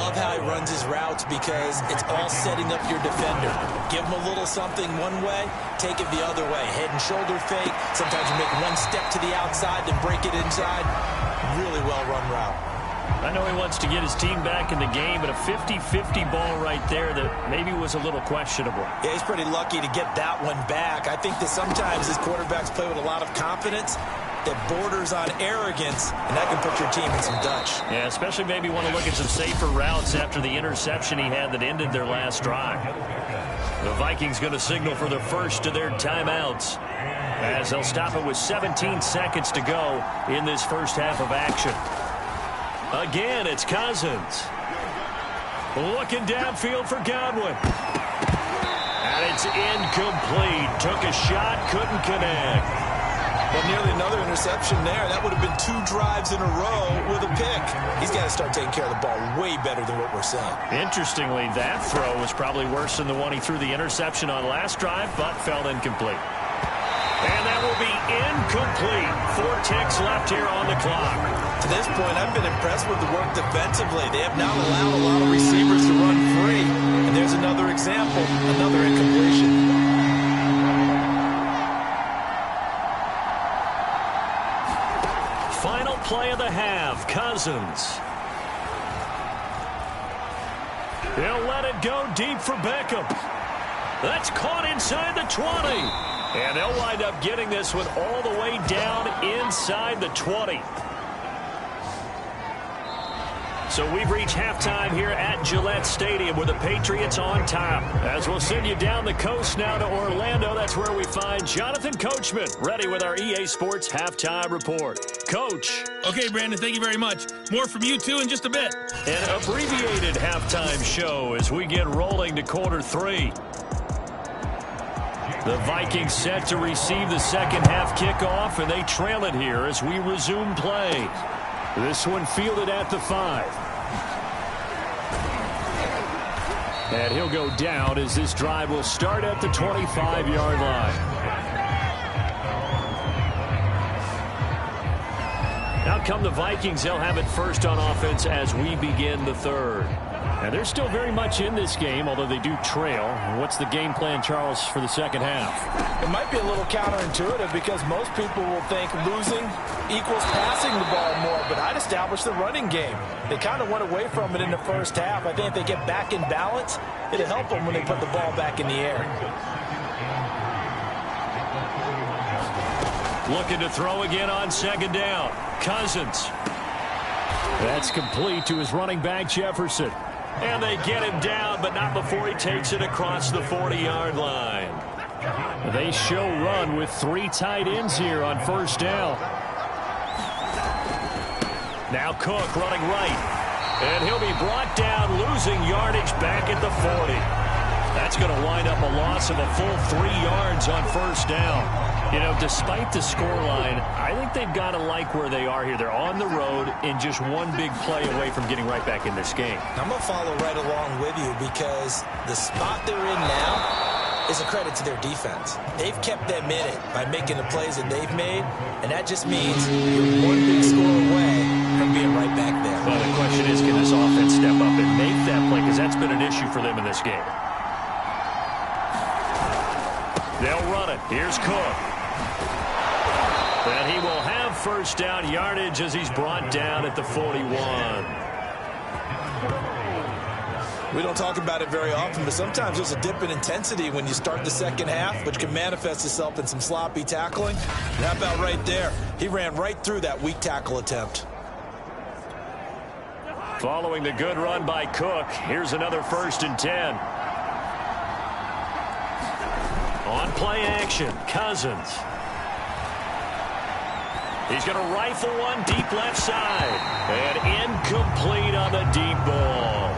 Love how he runs his routes because it's all setting up your defender. Give him a little something one way, take it the other way. Head and shoulder fake. Sometimes you make one step to the outside, then break it inside. Really well-run route. I know he wants to get his team back in the game, but a 50-50 ball right there that maybe was a little questionable. Yeah, he's pretty lucky to get that one back. I think that sometimes his quarterbacks play with a lot of confidence that borders on arrogance, and that can put your team in some Dutch. Yeah, especially maybe want to look at some safer routes after the interception he had that ended their last drive. The Vikings going to signal for the first of their timeouts as they'll stop it with 17 seconds to go in this first half of action. Again, it's Cousins. Looking downfield for Godwin. And it's incomplete. Took a shot, couldn't connect. Well, nearly another interception there. That would have been 2 drives in a row with a pick. He's got to start taking care of the ball way better than what we're seeing. Interestingly, that throw was probably worse than the one he threw the interception on last drive, but fell incomplete. And that will be incomplete. 4 ticks left here on the clock. To this point, I've been impressed with the work defensively. They have not allowed a lot of receivers to run free. And there's another example, another incompletion. Final play of the half, Cousins. He'll let it go deep for Beckham. That's caught inside the 20. And they'll wind up getting this one all the way down inside the 20. So we've reached halftime here at Gillette Stadium with the Patriots on top. As we'll send you down the coast now to Orlando, that's where we find Jonathan Coachman, ready with our EA Sports Halftime Report. Coach. Okay, Brandon, thank you very much. More from you, too, in just a bit. An abbreviated halftime show as we get rolling to quarter 3. The Vikings set to receive the second half kickoff, and they trail it here as we resume play. This one fielded at the 5. And he'll go down as this drive will start at the 25-yard line. Now come the Vikings. They'll have it first on offense as we begin the third. And they're still very much in this game, although they do trail. What's the game plan, Charles, for the second half? It might be a little counterintuitive because most people will think losing equals passing the ball more, but I'd establish the running game. They kind of went away from it in the first half. I think if they get back in balance, it'll help them when they put the ball back in the air. Looking to throw again on second down. Cousins. That's complete to his running back, Jefferson. And they get him down, but not before he takes it across the 40-yard line. They show run with 3 tight ends here on first down. Now Cook running right. And he'll be brought down, losing yardage back at the 40. That's going to wind up a loss of a full 3 yards on first down. You know, despite the scoreline, I think they've got to like where they are here. They're on the road and just one big play away from getting right back in this game. I'm going to follow right along with you because the spot they're in now is a credit to their defense. They've kept them in it by making the plays that they've made, and that just means you're one big score away from being right back there. Well, the question is, can this offense step up and make that play? Because that's been an issue for them in this game. They'll run it. Here's Cook. And he will have first down yardage as he's brought down at the 41. We don't talk about it very often, but sometimes there's a dip in intensity when you start the second half, which can manifest itself in some sloppy tackling. And how about right there? He ran right through that weak tackle attempt. Following the good run by Cook, here's another 1st and 10. On play action, Cousins. He's going to rifle one deep left side. And incomplete on the deep ball.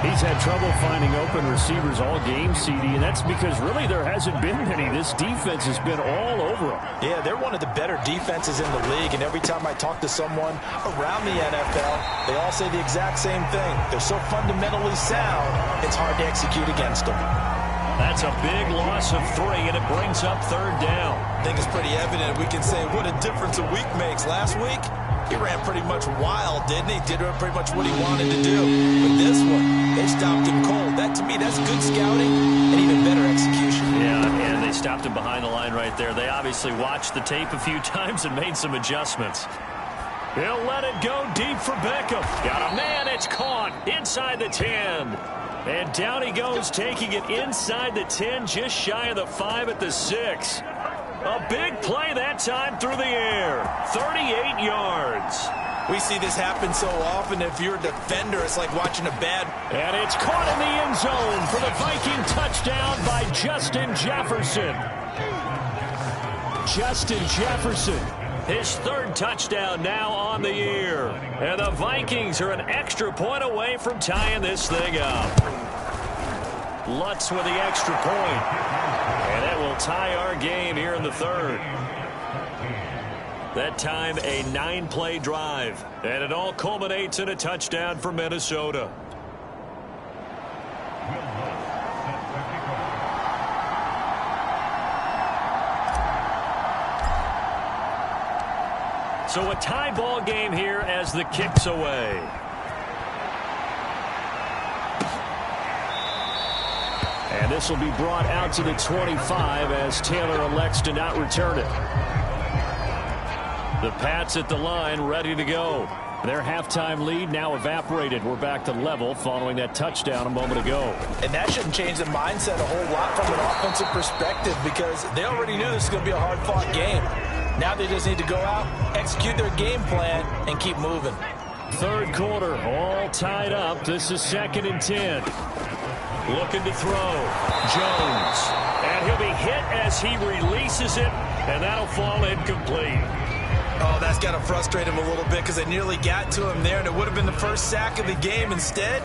He's had trouble finding open receivers all game, CD, and that's because really there hasn't been many. This defense has been all over him. Yeah, they're one of the better defenses in the league, and every time I talk to someone around the NFL, they all say the exact same thing. They're so fundamentally sound, it's hard to execute against them. That's a big loss of 3, and it brings up 3rd down. I think it's pretty evident. We can say what a difference a week makes. Last week, he ran pretty much wild, didn't he? Did pretty much what he wanted to do. But this one, they stopped him cold. That, to me, that's good scouting and even better execution. Yeah, and they stopped him behind the line right there. They obviously watched the tape a few times and made some adjustments. He'll let it go deep for Beckham. Got a man. It's caught inside the 10. And down he goes, taking it inside the 10, just shy of the 5 at the 6. A big play that time through the air. 38 yards. We see this happen so often. If you're a defender, it's like watching a bad... And it's caught in the end zone for the Viking touchdown by Justin Jefferson. Justin Jefferson. His 3rd touchdown now on the year. And the Vikings are an extra point away from tying this thing up. Lutz with the extra point. And that will tie our game here in the 3rd. That time a 9-play drive. And it all culminates in a touchdown for Minnesota. So a tie ball game here as the kick's away. And this will be brought out to the 25 as Taylor elects to not return it. The Pats at the line ready to go. Their halftime lead now evaporated. We're back to level following that touchdown a moment ago. And that shouldn't change the mindset a whole lot from an offensive perspective because they already knew this was going to be a hard-fought game. Now they just need to go out, execute their game plan, and keep moving. Third quarter, all tied up. This is 2nd and 10. Looking to throw. Jones. And he'll be hit as he releases it, and that'll fall incomplete. Oh, that's got to frustrate him a little bit because they nearly got to him there, and it would have been the first sack of the game. Instead,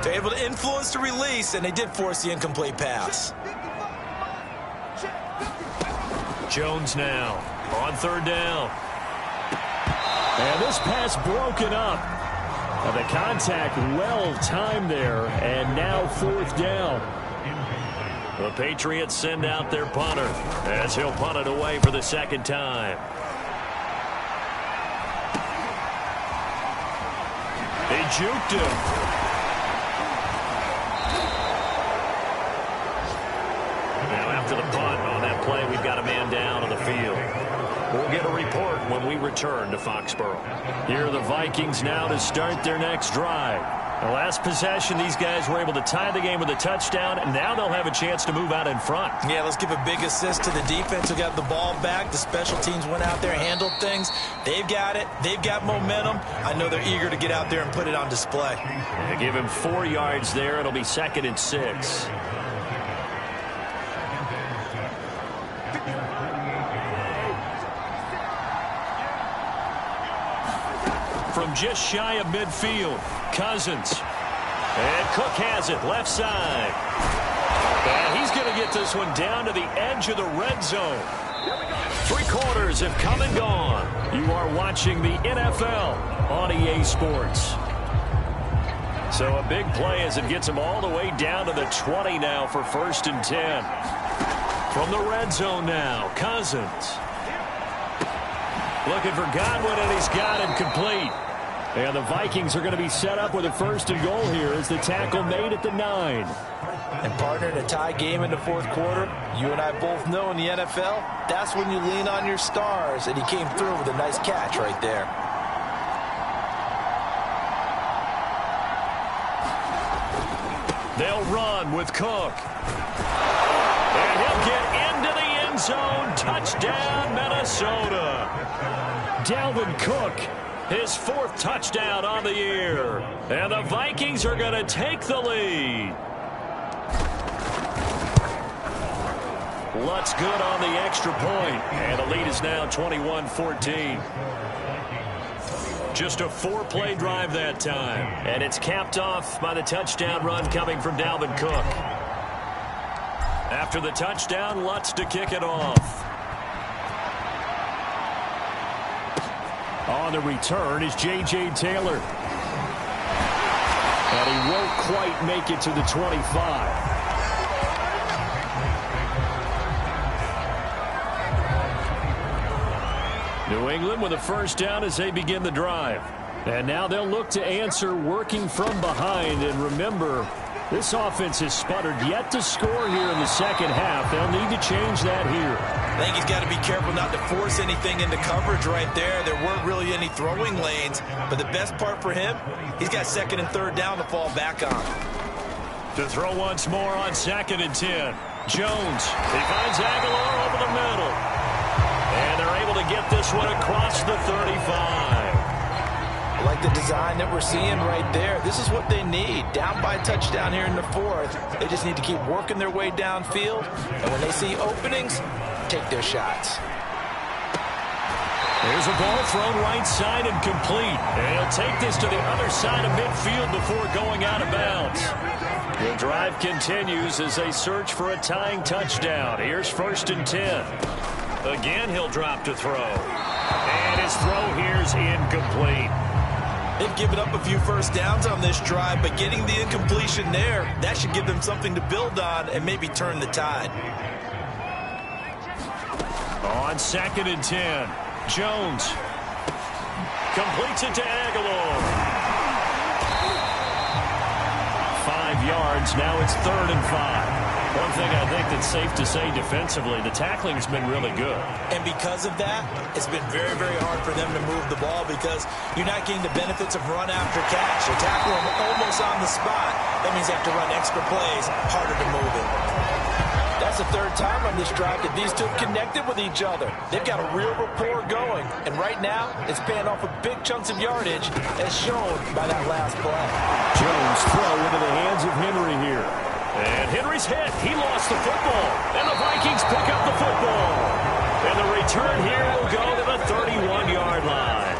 they're able to influence the release, and they did force the incomplete pass. Jones now on 3rd down. And this pass broken up. The contact well timed there, and now 4th down. The Patriots send out their punter as he'll punt it away for the 2nd time. They juked him. Now after the punt on that play, we've got a man down on the field. We'll get a report when we return to Foxborough. Here are the Vikings now to start their next drive. The last possession, these guys were able to tie the game with a touchdown, and now they'll have a chance to move out in front. Yeah, let's give a big assist to the defense who got the ball back. The special teams went out there, handled things. They've got it. They've got momentum. I know they're eager to get out there and put it on display. They give him 4 yards there. It'll be 2nd and 6. From just shy of midfield, Cousins. And Cook has it, left side. And he's going to get this one down to the edge of the red zone. 3 quarters have come and gone. You are watching the NFL on EA Sports. So a big play as it gets him all the way down to the 20 now for 1st and 10. From the red zone now, Cousins. Looking for Godwin, and he's got it complete. And the Vikings are going to be set up with a 1st and goal here as the tackle made at the 9. And partner, in a tie game in the 4th quarter, you and I both know in the NFL, that's when you lean on your stars, and he came through with a nice catch right there. They'll run with Cook. And he'll get into the end zone. Touchdown, Minnesota. Dalvin Cook, his 4th touchdown on the year. And the Vikings are going to take the lead. Lutz good on the extra point. And the lead is now 21-14. Just a 4-play drive that time. And it's capped off by the touchdown run coming from Dalvin Cook. After the touchdown, Lutz to kick it off. On the return is J.J. Taylor. And he won't quite make it to the 25. New England with a 1st down as they begin the drive. And now they'll look to answer working from behind. And remember, this offense has sputtered yet to score here in the 2nd half. They'll need to change that here. I think he's got to be careful not to force anything into coverage right there. There weren't really any throwing lanes. But the best part for him, he's got 2nd and 3rd down to fall back on. To throw once more on 2nd and 10. Jones. He finds Aguilar over the middle. And they're able to get this one across the 35. I like the design that we're seeing right there. This is what they need. Down by a touchdown here in the 4th. They just need to keep working their way downfield. And when they see openings, take their shots. There's a ball thrown right side and complete. And he'll take this to the other side of midfield before going out of bounds. The drive continues as they search for a tying touchdown. Here's 1st and 10. Again, he'll drop to throw. And his throw here's incomplete. They've given up a few 1st downs on this drive, but getting the incompletion there, that should give them something to build on and maybe turn the tide. On 2nd and 10, Jones completes it to Aguilar. 5 yards, now it's 3rd and 5. One thing I think that's safe to say defensively, the tackling's been really good. And because of that, it's been very, very hard for them to move the ball because you're not getting the benefits of run after catch. They tackle them almost on the spot. That means they have to run extra plays, harder to move it. That's the third time on this drive that these two have connected with each other. They've got a real rapport going. And right now, it's paying off with big chunks of yardage, as shown by that last play. Jones throw into the hands of Henry here. And Henry's hit. He lost the football. And the Vikings pick up the football. And the return here will go to the 31-yard line.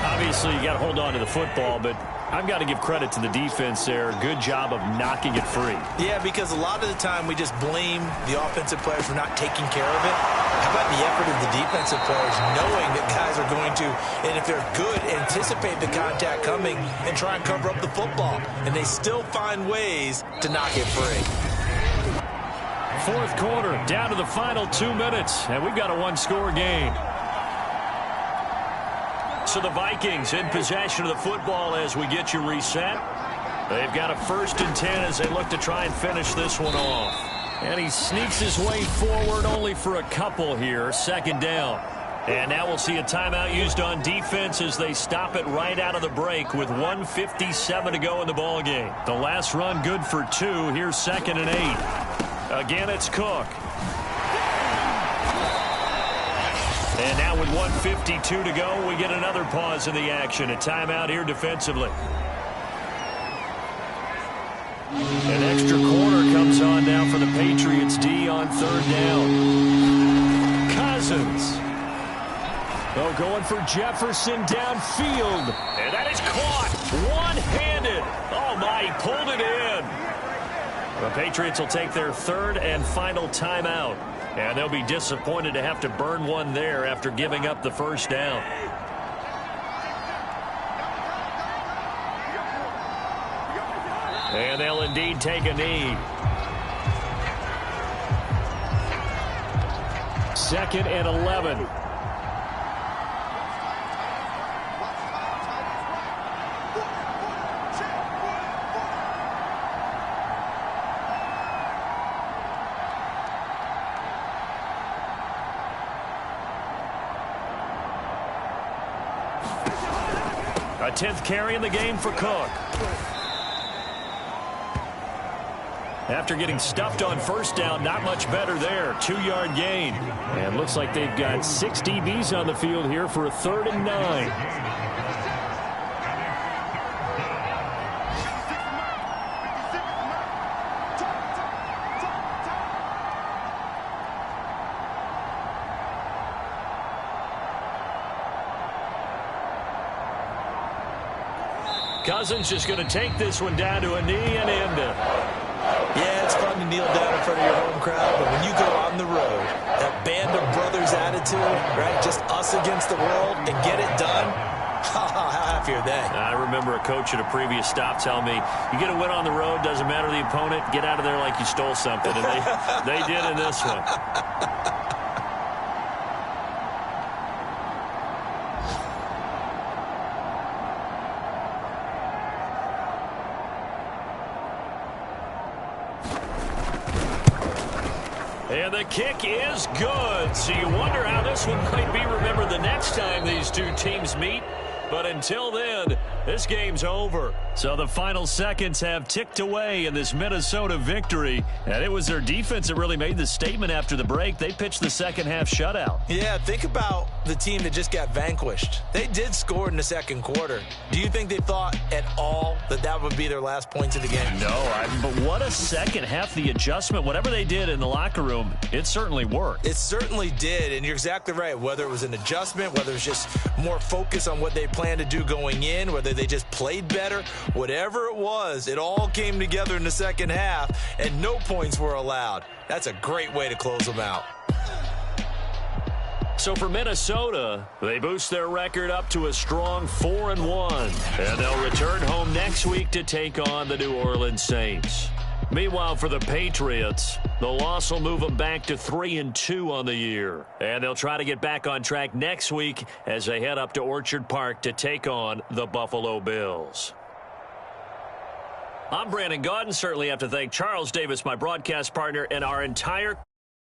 Obviously, you got to hold on to the football, but I've got to give credit to the defense there. Good job of knocking it free. Yeah, because a lot of the time we just blame the offensive players for not taking care of it. How about the effort of the defensive players knowing that guys are going to, and if they're good, anticipate the contact coming and try and cover up the football. And they still find ways to knock it free. Fourth quarter, down to the final 2 minutes, and we've got a one-score game. So the Vikings in possession of the football as we get you reset. They've got a 1st and 10 as they look to try and finish this one off. And he sneaks his way forward only for a couple here. 2nd down. And now we'll see a timeout used on defense as they stop it right out of the break with 1:57 to go in the ballgame. The last run good for 2. Here's 2nd and 8. Again, it's Cook. And now with 1:52 to go, we get another pause in the action. A timeout here defensively. An extra corner comes on now for the Patriots D on 3rd down. Cousins. Oh, going for Jefferson downfield. And that is caught. One-handed. Oh, my, he pulled it in. The Patriots will take their 3rd and final timeout. And they'll be disappointed to have to burn one there after giving up the 1st down. And they'll indeed take a knee. 2nd and 11. A 10th carry in the game for Cook. After getting stuffed on 1st down, not much better there. 2-yard gain. And looks like they've got 6 DBs on the field here for a 3rd and 9. Cousins just going to take this one down to a knee and end it. Yeah, it's fun to kneel down in front of your home crowd, but when you go on the road, that band of brothers attitude, right, just us against the world and get it done, how happy are they? I remember a coach at a previous stop telling me, you get a win on the road, doesn't matter the opponent, get out of there like you stole something. And they did in this one. And the kick is good. So you wonder how this one might be remembered the next time these two teams meet. But until then, this game's over. So the final seconds have ticked away in this Minnesota victory. And it was their defense that really made the statement after the break. They pitched the second-half shutout. Yeah, think about the team that just got vanquished. They did score in the 2nd quarter. Do you think they thought at all that that would be their last points of the game? No, but what a second half. The adjustment, whatever they did in the locker room, it certainly worked. It certainly did, and you're exactly right. Whether it was an adjustment, whether it was just more focus on what they planned to do going in, whether they just played better, whatever it was, it all came together in the second half, and no points were allowed. That's a great way to close them out. So for Minnesota, they boost their record up to a strong 4-1. And they'll return home next week to take on the New Orleans Saints. Meanwhile, for the Patriots, the loss will move them back to 3-2 on the year. And they'll try to get back on track next week as they head up to Orchard Park to take on the Buffalo Bills. I'm Brandon Gaudin. Certainly have to thank Charles Davis, my broadcast partner, and our entire